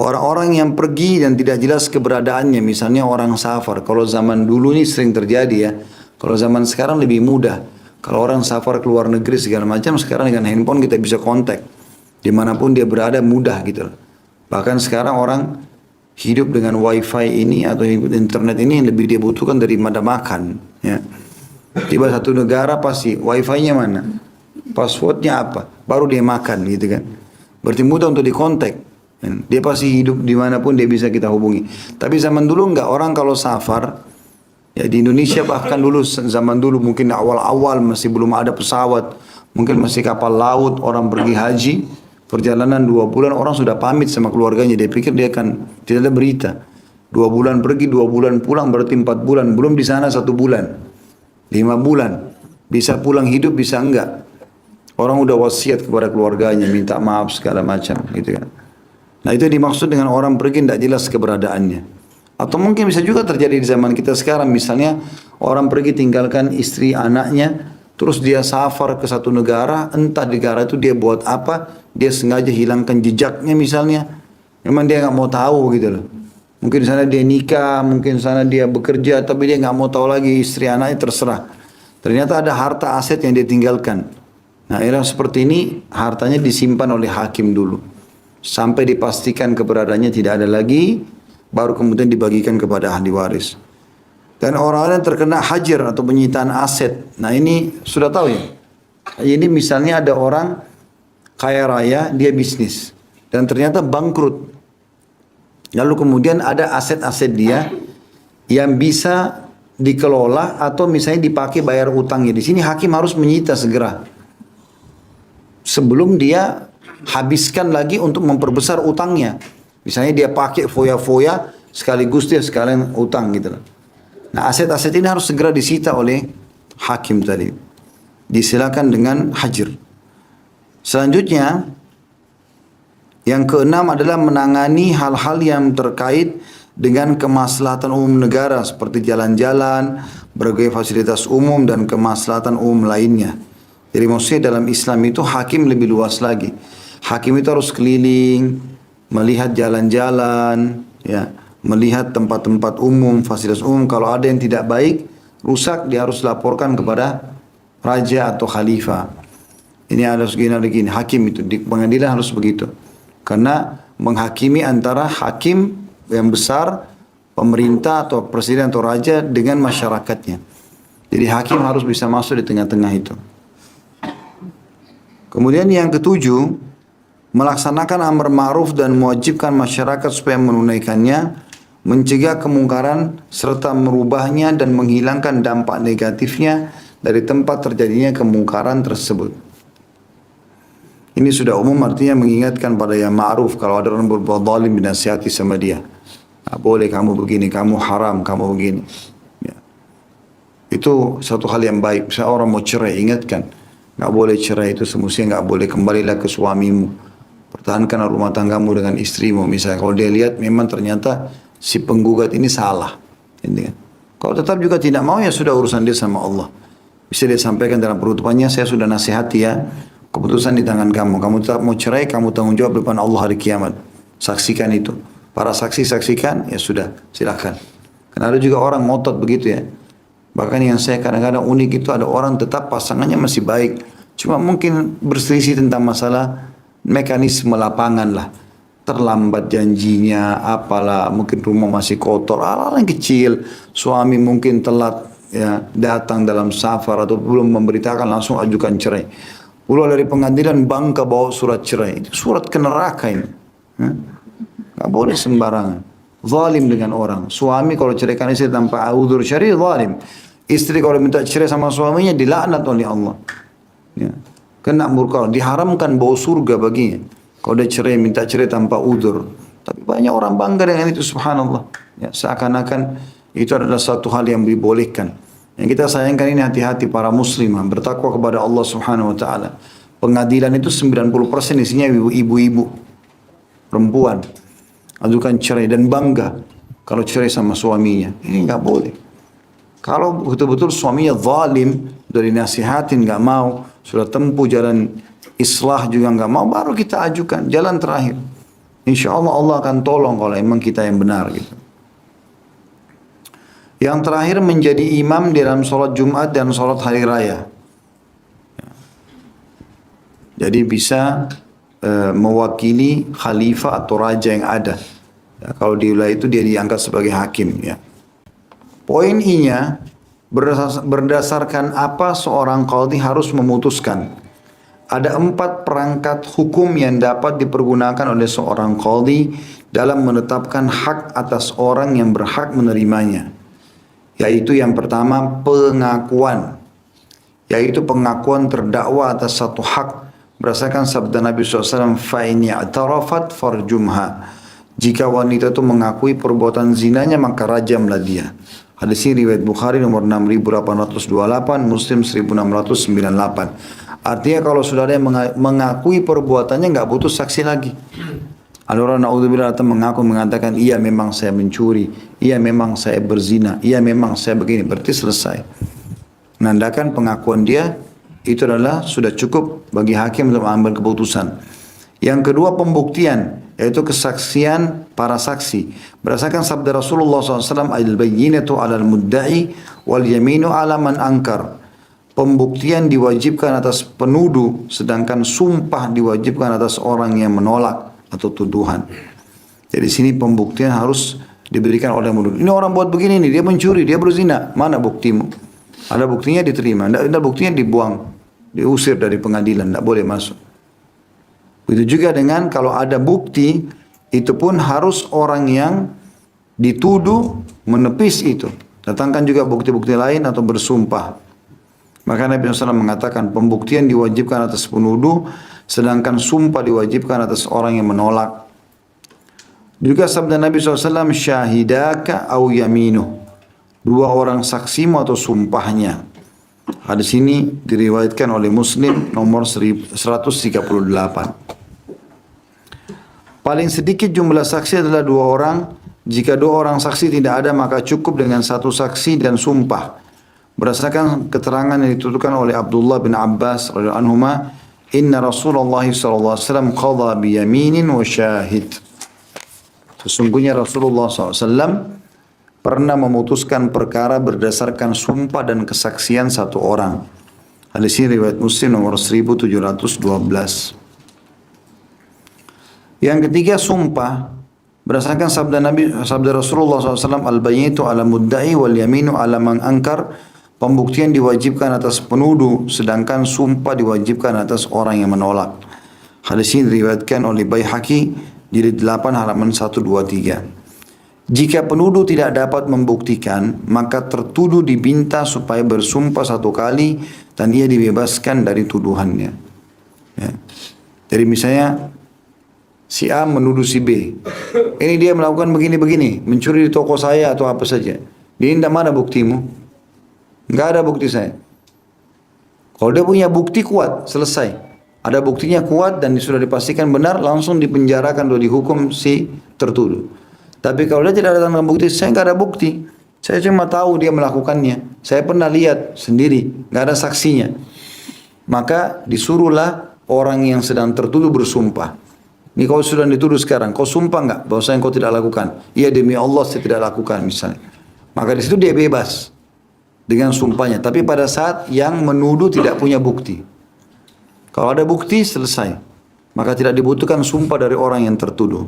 Orang-orang yang pergi dan tidak jelas keberadaannya, misalnya orang safar. Kalau zaman dulu ini sering terjadi ya. Kalau zaman sekarang lebih mudah. Kalau orang safar ke luar negeri segala macam, sekarang dengan handphone kita bisa kontak. Dimanapun dia berada mudah gitu. Bahkan sekarang orang hidup dengan wifi ini atau internet ini lebih dia butuhkan daripada makan. Ya. Tiba satu negara pasti wifi-nya mana, passwordnya apa, baru dia makan gitu kan. Berarti mudah untuk dikontak. Dia pasti hidup dimanapun dia bisa kita hubungi. Tapi zaman dulu enggak, orang kalau safar, ya di Indonesia bahkan dulu zaman dulu mungkin awal-awal masih belum ada pesawat, mungkin masih kapal laut, orang pergi haji, perjalanan 2 bulan orang sudah pamit sama keluarganya. Dia pikir dia akan tidak ada berita. 2 bulan pergi, 2 bulan pulang, berarti 4 bulan. Belum di sana 1 bulan. 5 bulan, bisa pulang hidup, bisa enggak. Orang udah wasiat kepada keluarganya, minta maaf segala macam, gitu kan. Nah itu dimaksud dengan orang pergi tidak jelas keberadaannya. Atau mungkin bisa juga terjadi di zaman kita sekarang, misalnya orang pergi tinggalkan istri anaknya, terus dia safar ke satu negara, entah negara itu dia buat apa, dia sengaja hilangkan jejaknya misalnya, memang dia nggak mau tahu gitu loh. Mungkin di sana dia nikah, mungkin di sana dia bekerja, tapi dia nggak mau tahu lagi istri anaknya, terserah. Ternyata ada harta aset yang dia tinggalkan. Nah, era seperti ini hartanya disimpan oleh hakim dulu, sampai dipastikan keberadaannya tidak ada lagi, baru kemudian dibagikan kepada ahli waris. Dan orang-orang yang terkena hajar atau penyitaan aset, nah ini sudah tahu ya. Ini misalnya ada orang kaya raya, dia bisnis, dan ternyata bangkrut. Lalu kemudian ada aset-aset dia yang bisa dikelola atau misalnya dipakai bayar utangnya. Di sini hakim harus menyita segera, sebelum dia habiskan lagi untuk memperbesar utangnya. Misalnya dia pakai foya-foya, sekaligus dia sekalian utang gitu loh. Nah, aset-aset ini harus segera disita oleh hakim tadi. Disilakan dengan hajar. Selanjutnya, yang keenam adalah menangani hal-hal yang terkait dengan kemaslahatan umum negara, seperti jalan-jalan, berbagai fasilitas umum dan kemaslahatan umum lainnya. Jadi maksudnya dalam Islam itu hakim lebih luas lagi. Hakim itu harus keliling, melihat jalan-jalan, ya, melihat tempat-tempat umum, fasilitas umum. Kalau ada yang tidak baik, rusak, dia harus laporkan kepada raja atau khalifah. Ini harus gini. Hakim itu di pengadilan harus begitu. Karena menghakimi antara hakim yang besar, pemerintah atau presiden atau raja dengan masyarakatnya. Jadi hakim harus bisa masuk di tengah-tengah itu. Kemudian yang ketujuh, melaksanakan amar ma'ruf dan mewajibkan masyarakat supaya menunaikannya, mencegah kemungkaran serta merubahnya dan menghilangkan dampak negatifnya dari tempat terjadinya kemungkaran tersebut. Ini sudah umum, artinya mengingatkan pada yang ma'ruf. Kalau ada orang berbuat zalim, dinasihati sama dia. Nggak boleh kamu begini, kamu haram, kamu begini. Ya. Itu satu hal yang baik. Misalnya orang mau cerai, ingatkan. Nggak boleh cerai itu semestinya, nggak boleh kembalilah ke suamimu. Pertahankan rumah tanggamu dengan istrimu. Misalnya kalau dia lihat memang ternyata si penggugat ini salah. Kalau tetap juga tidak mau, ya sudah urusan dia sama Allah. Bisa dia sampaikan dalam penutupannya, saya sudah nasihati ya, keputusan di tangan kamu. Kamu tetap mau cerai, kamu tanggung jawab depan Allah hari kiamat. Saksikan itu. Para saksi saksikan, ya sudah, silakan. Karena ada juga orang ngotot begitu ya. Bahkan yang saya kadang-kadang unik itu ada orang tetap pasangannya masih baik. Cuma mungkin berselisih tentang masalah mekanisme lapangan lah, terlambat janjinya, apalah, mungkin rumah masih kotor, hal-hal yang kecil, suami mungkin telat ya datang dalam safar atau belum memberitakan, langsung ajukan cerai. Pulang dari pengadilan bangka bawa surat cerai, itu surat ke neraka ini. Gak boleh sembarangan. Zalim dengan orang. Suami kalau ceraikan istri tanpa udzur syar'i, zalim. Istri kalau minta cerai sama suaminya dilaknat oleh Allah. Ya. Kena murka, diharamkan bau surga baginya. Kalau dia cerai, minta cerai tanpa udzur. Tapi banyak orang bangga dengan itu, subhanallah. Ya, seakan-akan itu adalah satu hal yang dibolehkan. Yang kita sayangkan ini hati-hati para muslimah, bertakwa kepada Allah subhanahu wa ta'ala. Pengadilan itu 90% isinya ibu-ibu, perempuan. Ajukan cerai dan bangga kalau cerai sama suaminya. Ini nggak boleh. Kalau betul-betul suaminya zalim, dari nasihatin nggak mau, sudah tempuh jalan islah juga nggak mau, baru kita ajukan jalan terakhir. Insya Allah Allah akan tolong kalau emang kita yang benar gitu. Yang terakhir, menjadi imam dalam sholat Jumat dan sholat hari raya. Jadi bisa mewakili khalifah atau raja yang ada. Ya, kalau di wilayah itu dia diangkat sebagai hakim. Ya. Poin I-nya, berdasarkan apa seorang qadhi harus memutuskan. Ada 4 perangkat hukum yang dapat dipergunakan oleh seorang qadhi dalam menetapkan hak atas orang yang berhak menerimanya. Yaitu yang pertama, pengakuan. Yaitu pengakuan terdakwa atas satu hak. Berdasarkan sabda Nabi SAW, فَإِنْ اعْتَرَفَتْ فَرْجُمْهَا. Jika wanita itu mengakui perbuatan zinanya, maka rajamlah dia. Hadis ini riwayat Bukhari nomor 6828, Muslim 1698. Artinya kalau sudah ada yang mengakui perbuatannya, nggak butuh saksi lagi. Ada orang naudzubillah datang mengaku mengatakan, iya memang saya mencuri, iya memang saya berzina, iya memang saya begini. Berarti selesai. Menandakan pengakuan dia itu adalah sudah cukup bagi hakim untuk mengambil keputusan. Yang kedua pembuktian, yaitu kesaksian para saksi. Berdasarkan sabda Rasulullah SAW, al-bayyinatu 'alal mudda'i wal yaminu 'ala man ankar. Pembuktian diwajibkan atas penuduh, sedangkan sumpah diwajibkan atas orang yang menolak atau tuduhan. Jadi sini pembuktian harus diberikan oleh menuduh. Ini orang buat begini nih, dia mencuri, dia berzina. Mana buktimu? Ada buktinya diterima, tidak ada buktinya dibuang, diusir dari pengadilan, tidak boleh masuk. Begitu juga dengan kalau ada bukti, itu pun harus orang yang dituduh menepis itu. Datangkan juga bukti-bukti lain atau bersumpah. Maka Nabi SAW mengatakan pembuktian diwajibkan atas penuduh, sedangkan sumpah diwajibkan atas orang yang menolak. Juga sabda Nabi SAW, syahidaka au yaminuh. Dua orang saksimu atau sumpahnya. Hadis ini diriwayatkan oleh Muslim nomor 138. Paling sedikit jumlah saksi adalah dua orang. Jika dua orang saksi tidak ada, maka cukup dengan satu saksi dan sumpah. Berdasarkan keterangan yang dituturkan oleh Abdullah bin Abbas radhiyallahu anhuma, inna Rasulullah SAW qadha bi yaminin wa syahid. Sesungguhnya Rasulullah SAW pernah memutuskan perkara berdasarkan sumpah dan kesaksian satu orang. Hadis ini riwayat Muslim nomor 1712. Yang ketiga sumpah berdasarkan sabda Rasulullah SAW, al-bayyinatu 'ala mudda'i wal yaminu 'ala man ankar. Pembuktian diwajibkan atas penuduh, sedangkan sumpah diwajibkan atas orang yang menolak. Hadis ini diriwayatkan oleh Baihaqi jilid 8 halaman 123. Jika penuduh tidak dapat membuktikan, maka tertuduh diminta supaya bersumpah satu kali dan ia dibebaskan dari tuduhannya. Ya. Jadi misalnya si A menuduh si B, ini dia melakukan begini-begini, mencuri di toko saya atau apa saja. Dia tidak, mana buktimu? Enggak ada bukti saya. Kalau dia punya bukti kuat, selesai. Ada buktinya kuat dan sudah dipastikan benar, langsung dipenjarakan atau dihukum si tertuduh. Tapi kalau dia tidak datang dengan bukti, saya enggak ada bukti. Saya cuma tahu dia melakukannya. Saya pernah lihat sendiri, enggak ada saksinya. Maka disuruhlah orang yang sedang tertuduh bersumpah. Ini kau sudah dituduh sekarang, kau sumpah enggak bahwasanya kau tidak lakukan? Iya demi Allah saya tidak lakukan misalnya. Maka di situ dia bebas dengan sumpahnya. Tapi pada saat yang menuduh tidak punya bukti. Kalau ada bukti selesai. Maka tidak dibutuhkan sumpah dari orang yang tertuduh.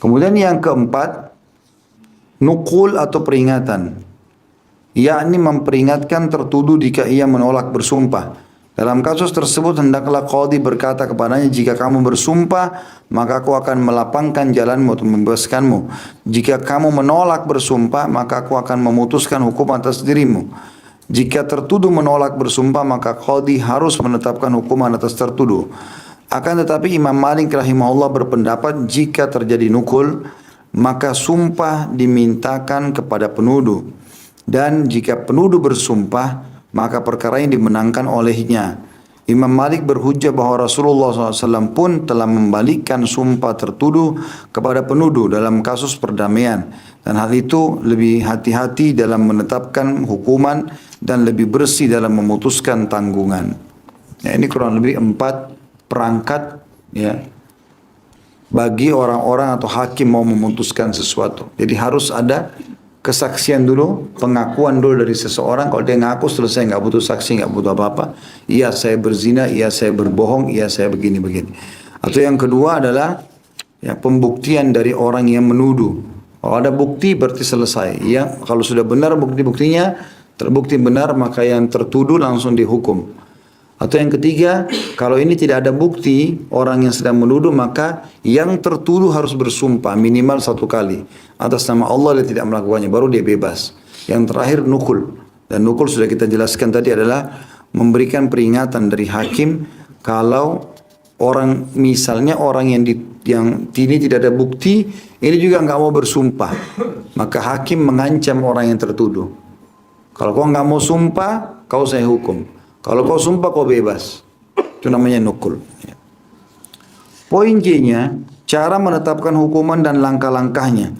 Kemudian yang keempat, nukul atau peringatan. Yakni memperingatkan tertuduh jika ia menolak bersumpah. Dalam kasus tersebut hendaklah qadhi berkata kepadanya, jika kamu bersumpah maka aku akan melapangkan jalanmu untuk membebaskanmu. Jika kamu menolak bersumpah maka aku akan memutuskan hukum atas dirimu. Jika tertuduh menolak bersumpah maka qadhi harus menetapkan hukuman atas tertuduh. Akan tetapi Imam Malik rahimahullah berpendapat jika terjadi nukul maka sumpah dimintakan kepada penuduh. Dan jika penuduh bersumpah maka perkara yang dimenangkan olehnya. Imam Malik berhujjah bahwa Rasulullah SAW pun telah membalikkan sumpah tertuduh kepada penuduh dalam kasus perdamaian. Dan hal itu lebih hati-hati dalam menetapkan hukuman dan lebih bersih dalam memutuskan tanggungan. Ya, ini kurang lebih 4 perangkat ya, bagi orang-orang atau hakim mau memutuskan sesuatu. Jadi harus ada kesaksian dulu, pengakuan dulu dari seseorang. Kalau dia ngaku selesai, nggak butuh saksi, nggak butuh apa-apa. Iya saya berzina, iya saya berbohong, iya saya begini-begini. Atau yang kedua adalah ya, pembuktian dari orang yang menuduh. Kalau ada bukti berarti selesai. Ya, kalau sudah benar bukti-buktinya, terbukti benar maka yang tertuduh langsung dihukum. Atau yang ketiga, kalau ini tidak ada bukti orang yang sedang menuduh, maka yang tertuduh harus bersumpah minimal 1 kali atas nama Allah dia tidak melakukannya, baru dia bebas. Yang terakhir nukul, dan nukul sudah kita jelaskan tadi adalah memberikan peringatan dari hakim kalau orang misalnya orang yang ini tidak ada bukti, ini juga nggak mau bersumpah, maka hakim mengancam orang yang tertuduh. Kalau kau nggak mau sumpah, kau saya hukum. Kalau kau sumpah kau bebas. Itu namanya nukul. Poin J-nya, cara menetapkan hukuman dan langkah-langkahnya.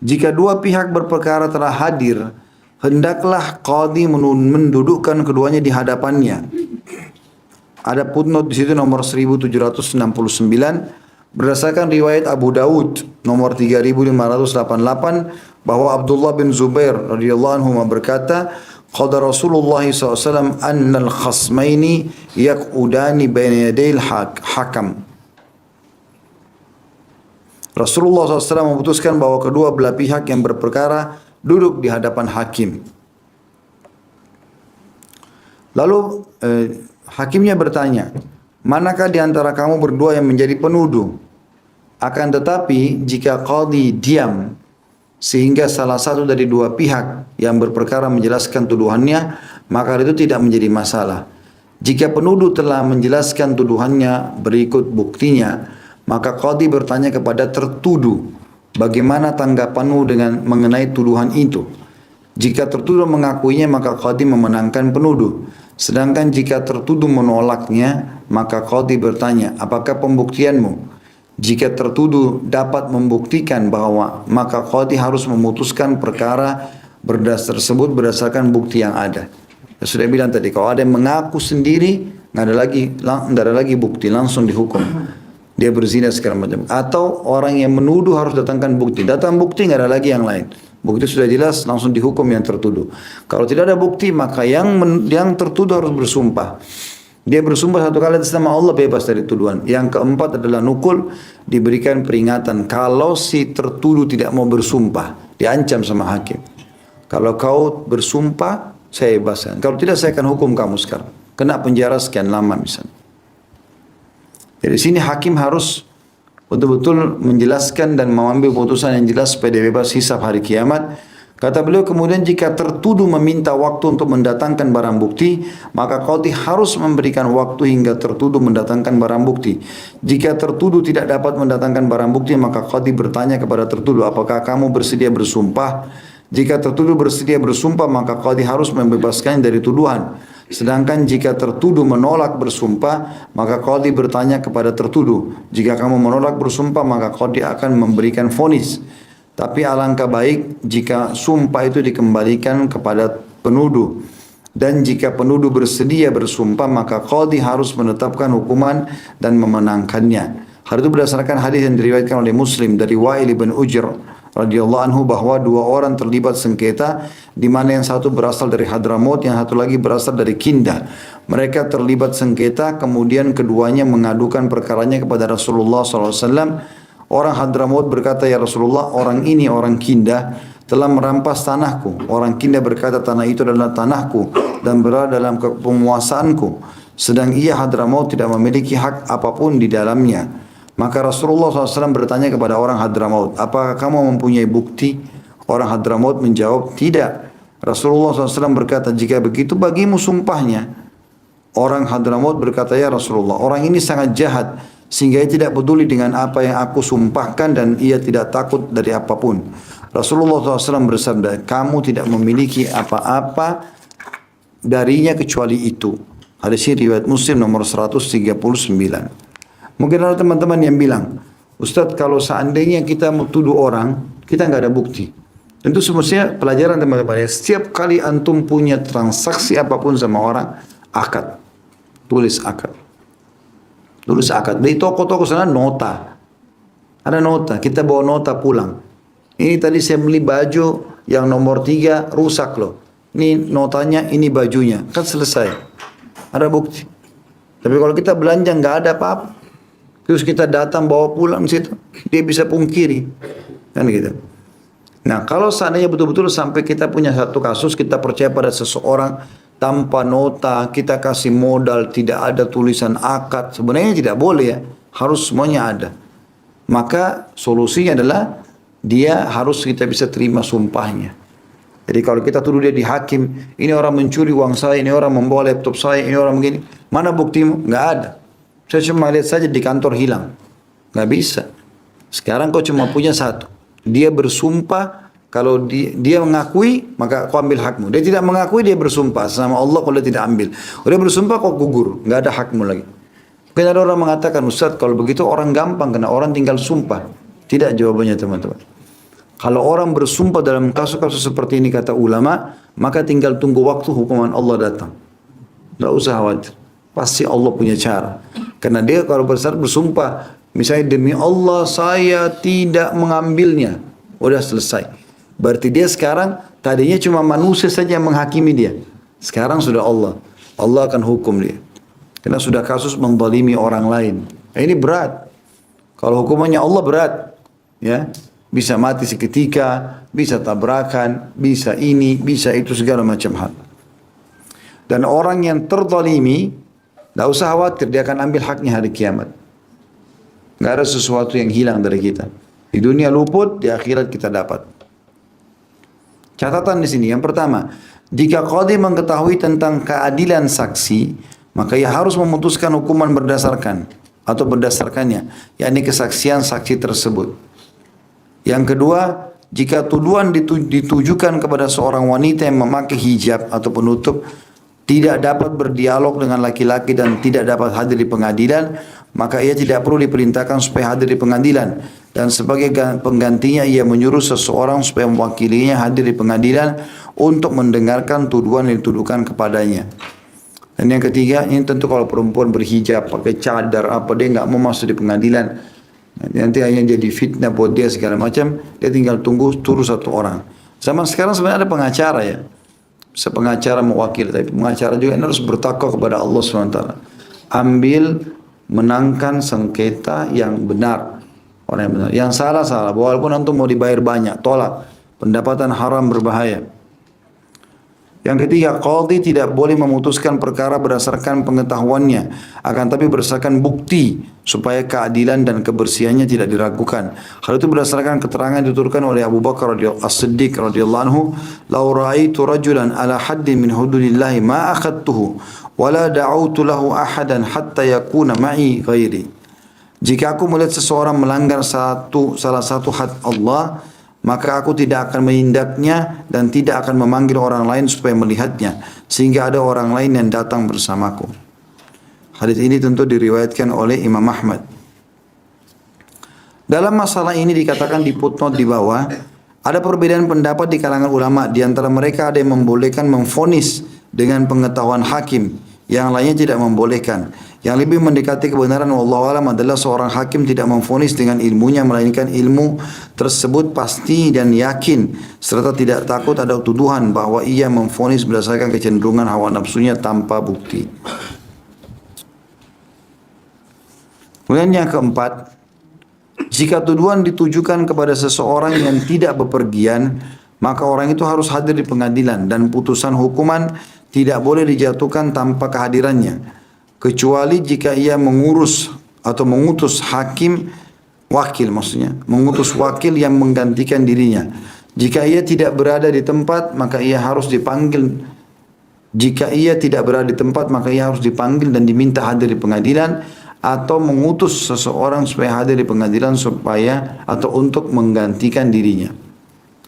Jika dua pihak berperkara telah hadir, hendaklah qadhi mendudukkan keduanya di hadapannya. Ada footnote di situ nomor 1769 berdasarkan riwayat Abu Daud nomor 3588 bahwa Abdullah bin Zubair radhiyallahu anhu berkata, qala Rasulullah SAW annal khasmaini yaqudani baina yadayil hakam. Rasulullah SAW memutuskan bahwa kedua belah pihak yang berperkara duduk di hadapan hakim. Lalu hakimnya bertanya, manakah di antara kamu berdua yang menjadi penuduh? Akan tetapi jika qadhi diam sehingga salah satu dari dua pihak yang berperkara menjelaskan tuduhannya, maka itu tidak menjadi masalah. Jika penuduh telah menjelaskan tuduhannya berikut buktinya, maka qadhi bertanya kepada tertuduh, bagaimana tanggapanmu dengan mengenai tuduhan itu? Jika tertuduh mengakuinya, maka qadhi memenangkan penuduh. Sedangkan jika tertuduh menolaknya, maka qadhi bertanya, apakah pembuktianmu? Jika tertuduh dapat membuktikan bahwa, maka qadhi harus memutuskan perkara tersebut berdasarkan bukti yang ada. Saya sudah bilang tadi, kalau ada yang mengaku sendiri, nggak ada lagi bukti, langsung dihukum. Dia berzina segala macam. Atau orang yang menuduh harus datangkan bukti. Datang bukti nggak ada lagi yang lain. Bukti sudah jelas, langsung dihukum yang tertuduh. Kalau tidak ada bukti, maka yang tertuduh harus bersumpah. Dia bersumpah satu kali atas nama Allah, bebas dari tuduhan. Yang keempat adalah nukul, diberikan peringatan. Kalau si tertuduh tidak mau bersumpah, diancam sama hakim. Kalau kau bersumpah, saya bebaskan. Kalau tidak, saya akan hukum kamu sekarang. Kena penjara sekian lama misalnya. Jadi sini hakim harus betul-betul menjelaskan dan mengambil putusan yang jelas supaya dia bebas hisab hari kiamat. Kata beliau, kemudian jika tertuduh meminta waktu untuk mendatangkan barang bukti, maka qadhi harus memberikan waktu hingga tertuduh mendatangkan barang bukti. Jika tertuduh tidak dapat mendatangkan barang bukti, maka qadhi bertanya kepada tertuduh, apakah kamu bersedia bersumpah? Jika tertuduh bersedia bersumpah, maka qadhi harus membebaskannya dari tuduhan. Sedangkan jika tertuduh menolak bersumpah, maka qadhi bertanya kepada tertuduh, jika kamu menolak bersumpah, maka qadhi akan memberikan vonis. Tapi alangkah baik jika sumpah itu dikembalikan kepada penuduh. Dan jika penuduh bersedia bersumpah, maka qadhi harus menetapkan hukuman dan memenangkannya. Hal itu berdasarkan hadis yang diriwayatkan oleh Muslim dari Wa'il bin Ujr radhiyallahu anhu bahwa dua orang terlibat sengketa, di mana yang satu berasal dari Hadramaut, yang satu lagi berasal dari Kindah. Mereka terlibat sengketa, kemudian keduanya mengadukan perkaranya kepada Rasulullah SAW. Orang Hadramaut berkata, ya Rasulullah, orang ini orang Kindah telah merampas tanahku. Orang Kindah berkata, tanah itu adalah tanahku dan berada dalam penguasaanku. Sedang ia Hadramaut tidak memiliki hak apapun di dalamnya. Maka Rasulullah SAW bertanya kepada orang Hadramaut, apakah kamu mempunyai bukti? Orang Hadramaut menjawab, tidak. Rasulullah SAW berkata, jika begitu bagimu sumpahnya. Orang Hadramaut berkata, ya Rasulullah, orang ini sangat jahat, sehingga ia tidak peduli dengan apa yang aku sumpahkan dan ia tidak takut dari apapun. Rasulullah SAW bersabda, kamu tidak memiliki apa-apa darinya kecuali itu. Hadis ini riwayat Muslim nomor 139. Mungkin ada teman-teman yang bilang, Ustadz, kalau seandainya kita mau tuduh orang, kita nggak ada bukti. Tentu semestinya pelajaran teman-teman ya, setiap kali antum punya transaksi apapun sama orang, akad. Tulis akad. Tulis akad. Di toko-toko sana nota. Ada nota, kita bawa nota pulang. Ini tadi saya beli baju yang nomor 3 rusak loh. Ini notanya, ini bajunya. Kan selesai. Ada bukti. Tapi kalau kita belanja nggak ada apa-apa. Terus kita datang bawa pulang situ, dia bisa pungkiri, kan gitu. Nah, kalau seandainya betul-betul sampai kita punya satu kasus, kita percaya pada seseorang tanpa nota, kita kasih modal, tidak ada tulisan akad, sebenarnya tidak boleh ya, harus semuanya ada. Maka solusinya adalah dia harus kita bisa terima sumpahnya. Jadi kalau kita tuduh dia di hakim, ini orang mencuri uang saya, ini orang membawa laptop saya, ini orang begini, mana buktimu? Nggak ada. Saya cuma lihat saja di kantor hilang. Nggak bisa. Sekarang kau cuma punya satu. Dia bersumpah, kalau dia mengakui, maka kau ambil hakmu. Dia tidak mengakui, dia bersumpah sama Allah kalau dia tidak ambil. Kalau dia bersumpah, kau gugur. Nggak ada hakmu lagi. Mungkin ada orang mengatakan, Ustaz kalau begitu orang gampang karena orang tinggal sumpah. Tidak jawabannya teman-teman. Kalau orang bersumpah dalam kasus-kasus seperti ini kata ulama, maka tinggal tunggu waktu hukuman Allah datang. Tidak usah khawatir. Pasti Allah punya cara. Karena dia kalau bersumpah, misalnya demi Allah saya tidak mengambilnya. Udah selesai. Berarti dia sekarang tadinya cuma manusia saja yang menghakimi dia. Sekarang sudah Allah. Allah akan hukum dia. Karena sudah kasus menzalimi orang lain. Nah, ini berat. Kalau hukumannya Allah berat, ya bisa mati seketika, bisa tabrakan, bisa ini, bisa itu segala macam hal. Dan orang yang terzalimi, tidak usah khawatir dia akan ambil haknya hari kiamat. Nggak ada sesuatu yang hilang dari kita. Di dunia luput, di akhirat kita dapat. Catatan di sini yang pertama, jika qadhi mengetahui tentang keadilan saksi, maka ia harus memutuskan hukuman berdasarkan atau berdasarkannya, yakni kesaksian saksi tersebut. Yang kedua, jika tuduhan ditujukan kepada seorang wanita yang memakai hijab atau penutup, tidak dapat berdialog dengan laki-laki dan tidak dapat hadir di pengadilan, maka ia tidak perlu diperintahkan supaya hadir di pengadilan. Dan sebagai penggantinya ia menyuruh seseorang supaya mewakilinya hadir di pengadilan untuk mendengarkan tuduhan yang dituduhkan kepadanya. Dan yang ketiga, ini tentu kalau perempuan berhijab, pakai cadar apa, dia nggak mau masuk di pengadilan. Nanti hanya jadi fitnah buat dia segala macam, dia tinggal tunggu turun satu orang. Zaman sekarang sebenarnya ada pengacara ya. Bisa pengacara mewakili, tapi pengacara juga ini harus bertakwa kepada Allah SWT. Ambil, menangkan sengketa yang benar. Orang yang benar. Yang salah, salah. Walaupun antum mau dibayar banyak, tolak. Pendapatan haram berbahaya. Yang ketiga, qadhi tidak boleh memutuskan perkara berdasarkan pengetahuannya, akan tapi berdasarkan bukti supaya keadilan dan kebersihannya tidak diragukan. Hal itu berdasarkan keterangan dituturkan oleh Abu Bakar As-Siddiq radhiyallahu anhu, "Lau ra'aitu rajulan ala haddin min hududillahi ma akhadtuhu wa la da'utu lahu ahadan hatta yakuna ma'i ghairi." Jika aku melihat seseorang melanggar salah satu had Allah, maka aku tidak akan menindaknya dan tidak akan memanggil orang lain supaya melihatnya, sehingga ada orang lain yang datang bersamaku. Hadis ini tentu diriwayatkan oleh Imam Ahmad. Dalam masalah ini dikatakan di footnote di bawah, ada perbedaan pendapat di kalangan ulama. Di antara mereka ada yang membolehkan memvonis dengan pengetahuan hakim, yang lainnya tidak membolehkan. Yang lebih mendekati kebenaran wallahu alam adalah seorang hakim tidak memvonis dengan ilmunya, melainkan ilmu tersebut pasti dan yakin, serta tidak takut ada tuduhan bahwa ia memvonis berdasarkan kecenderungan hawa nafsunya tanpa bukti. Kemudian yang keempat, jika tuduhan ditujukan kepada seseorang yang tidak bepergian, maka orang itu harus hadir di pengadilan dan putusan hukuman tidak boleh dijatuhkan tanpa kehadirannya, kecuali jika ia mengurus atau mengutus hakim, wakil maksudnya, mengutus wakil yang menggantikan dirinya. Jika ia tidak berada di tempat, maka ia harus dipanggil. Jika ia tidak berada di tempat, maka ia harus dipanggil dan diminta hadir di pengadilan, atau mengutus seseorang supaya hadir di pengadilan supaya atau untuk menggantikan dirinya.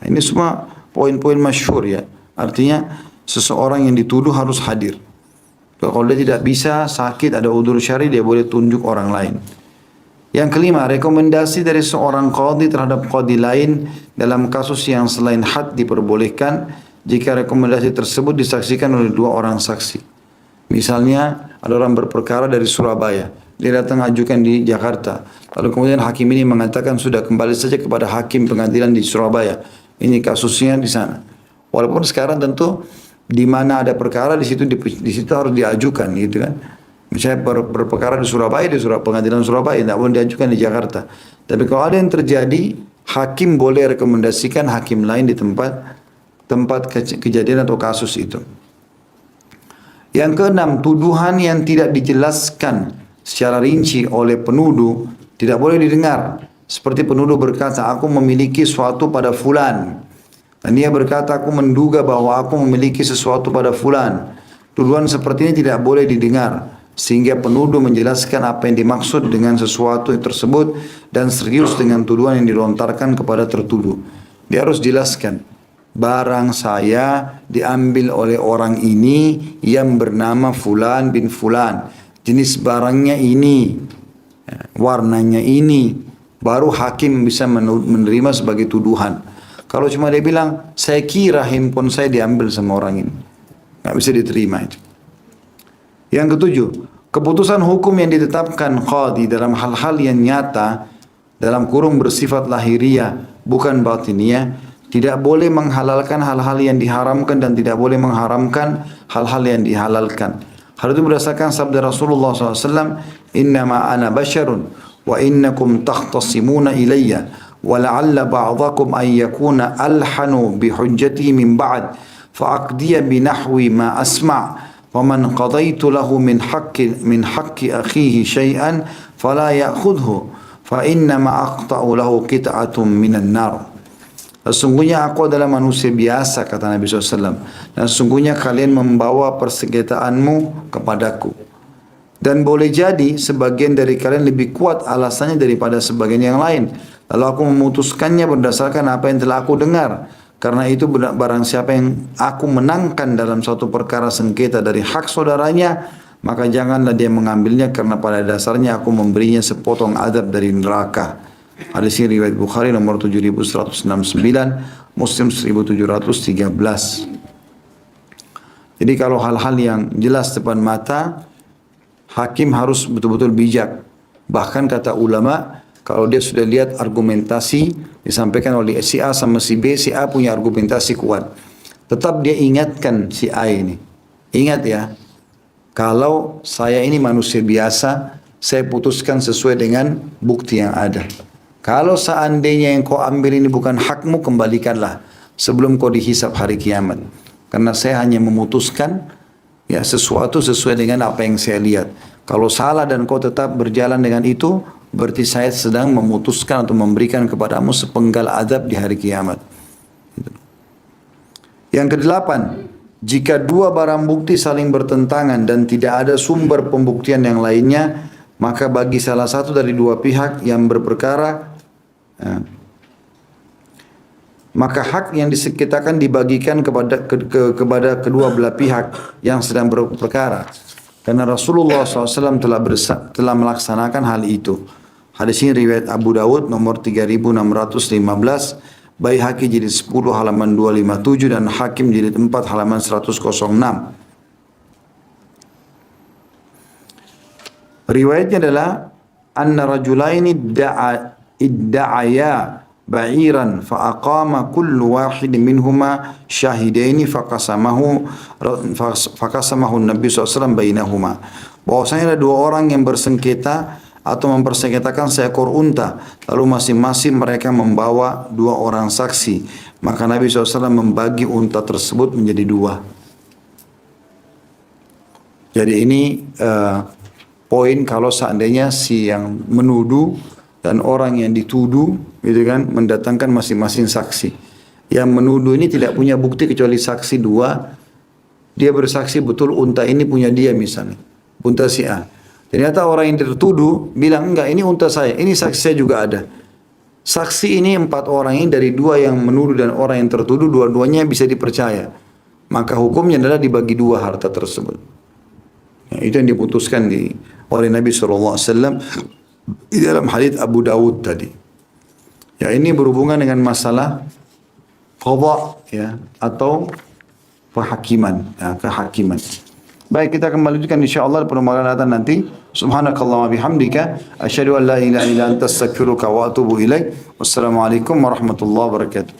Ini semua poin-poin masyhur ya. Artinya seseorang yang dituduh harus hadir. Kalau dia tidak bisa, sakit, ada udzur syar'i, dia boleh tunjuk orang lain. Yang kelima, rekomendasi dari seorang qadhi terhadap qadhi lain dalam kasus yang selain had diperbolehkan jika rekomendasi tersebut disaksikan oleh dua orang saksi. Misalnya, ada orang berperkara dari Surabaya, dia datang ajukan di Jakarta. Lalu kemudian hakim ini mengatakan sudah kembali saja kepada hakim pengadilan di Surabaya. Ini kasusnya di sana. Walaupun sekarang tentu di mana ada perkara di situ harus diajukan gitu kan. Misalnya berperkara di Surabaya, pengadilan Surabaya tidak boleh diajukan di Jakarta. Tapi kalau ada yang terjadi, hakim boleh rekomendasikan hakim lain di tempat kejadian atau kasus itu. Yang keenam, tuduhan yang tidak dijelaskan secara rinci oleh penuduh tidak boleh didengar. Seperti penuduh berkata, aku memiliki suatu pada fulan. Dan dia berkata, aku menduga bahwa aku memiliki sesuatu pada fulan. Tuduhan seperti ini tidak boleh didengar, sehingga penuduh menjelaskan apa yang dimaksud dengan sesuatu tersebut dan serius dengan tuduhan yang dilontarkan kepada tertuduh. Dia harus jelaskan, barang saya diambil oleh orang ini yang bernama fulan bin fulan. jenis barangnya ini, warnanya ini, baru hakim bisa menerima sebagai tuduhan. Kalau cuma dia bilang, saya kira handphone saya diambil sama orang ini, nggak bisa diterima itu. Yang ketujuh, keputusan hukum yang ditetapkan qadhi dalam hal-hal yang nyata, dalam kurung bersifat lahiriah, bukan batiniyah, tidak boleh menghalalkan hal-hal yang diharamkan dan tidak boleh mengharamkan hal-hal yang dihalalkan. Hal itu berdasarkan sabda Rasulullah SAW, Innama ana basyarun, wa innakum takhtasimuna ilayya, wa la'alla ba'dakum an yakuna alhanu bihujjati min ba'd, fa'aqdiya binahwi ma asma' ومن قضيت له من حق أخيه شيئا فلا يأخذه فإنما أقطع له قطعة من النار. Sesungguhnya aku adalah manusia biasa, kata Nabi SAW, dan sesungguhnya kalian membawa persengketaanmu kepadaku, dan boleh jadi sebagian dari kalian lebih kuat alasannya daripada sebagian yang lain, lalu aku memutuskannya berdasarkan apa yang telah aku dengar. Karena itu barang siapa yang aku menangkan dalam suatu perkara sengketa dari hak saudaranya, maka janganlah dia mengambilnya, karena pada dasarnya aku memberinya sepotong adab dari neraka. Hadis ini riwayat Bukhari nomor 7169, Muslim 1713. Jadi kalau hal-hal yang jelas depan mata, hakim harus betul-betul bijak. Bahkan kata ulama, kalau dia sudah lihat argumentasi disampaikan oleh si A sama si B, si A punya argumentasi kuat, tetap dia ingatkan si A ini. Ingat ya, kalau saya ini manusia biasa, saya putuskan sesuai dengan bukti yang ada. Kalau seandainya yang kau ambil ini bukan hakmu, kembalikanlah sebelum kau dihisap hari kiamat. Karena saya hanya memutuskan ya sesuatu sesuai dengan apa yang saya lihat. Kalau salah dan kau tetap berjalan dengan itu, berarti saya sedang memutuskan atau memberikan kepadamu sepenggal adab di hari kiamat. Yang kedelapan, jika dua barang bukti saling bertentangan dan tidak ada sumber pembuktian yang lainnya, maka bagi salah satu dari dua pihak yang berperkara, maka hak yang disengketakan dibagikan kepada kedua belah pihak yang sedang berperkara. Karena Rasulullah SAW telah melaksanakan hal itu. Hadis ini riwayat Abu Dawud nomor 3615, Baihaqi jilid 10 halaman 257 dan Hakim jilid 4 halaman 106. Riwayatnya adalah anna rajulaini idda'aya ba'iran fa aqama kullu wahid minhuma syahidaini faqasamahu Nabi SAW bainahuma. Bahwasanya ada dua orang yang bersengketa atau mempersengketakan seekor unta, lalu masing-masing mereka membawa dua orang saksi, maka Nabi SAW membagi unta tersebut menjadi dua. Jadi ini poin kalau seandainya si yang menuduh dan orang yang dituduh gitu kan mendatangkan masing-masing saksi. Yang menuduh ini tidak punya bukti kecuali saksi dua, dia bersaksi betul unta ini punya dia misalnya, unta si A. Ternyata orang yang tertuduh bilang enggak, ini unta saya, ini saksi saya juga ada. Saksi ini 4 orang ini dari dua yang menuduh dan orang yang tertuduh, dua-duanya bisa dipercaya. Maka hukumnya adalah dibagi dua harta tersebut. Ya, itu yang diputuskan oleh Nabi SAW di dalam hadits Abu Dawud tadi. Ya, ini berhubungan dengan masalah qadha ya atau kehakiman, ya, kehakiman. Baik, kita akan melanjutkan insyaallah pada pertemuan datang nanti. Subhanakallahumma bihamdika asyhadu an la ilaha illa anta astaghfiruka wa atubu ilaik. Wassalamualaikum warahmatullahi wabarakatuh.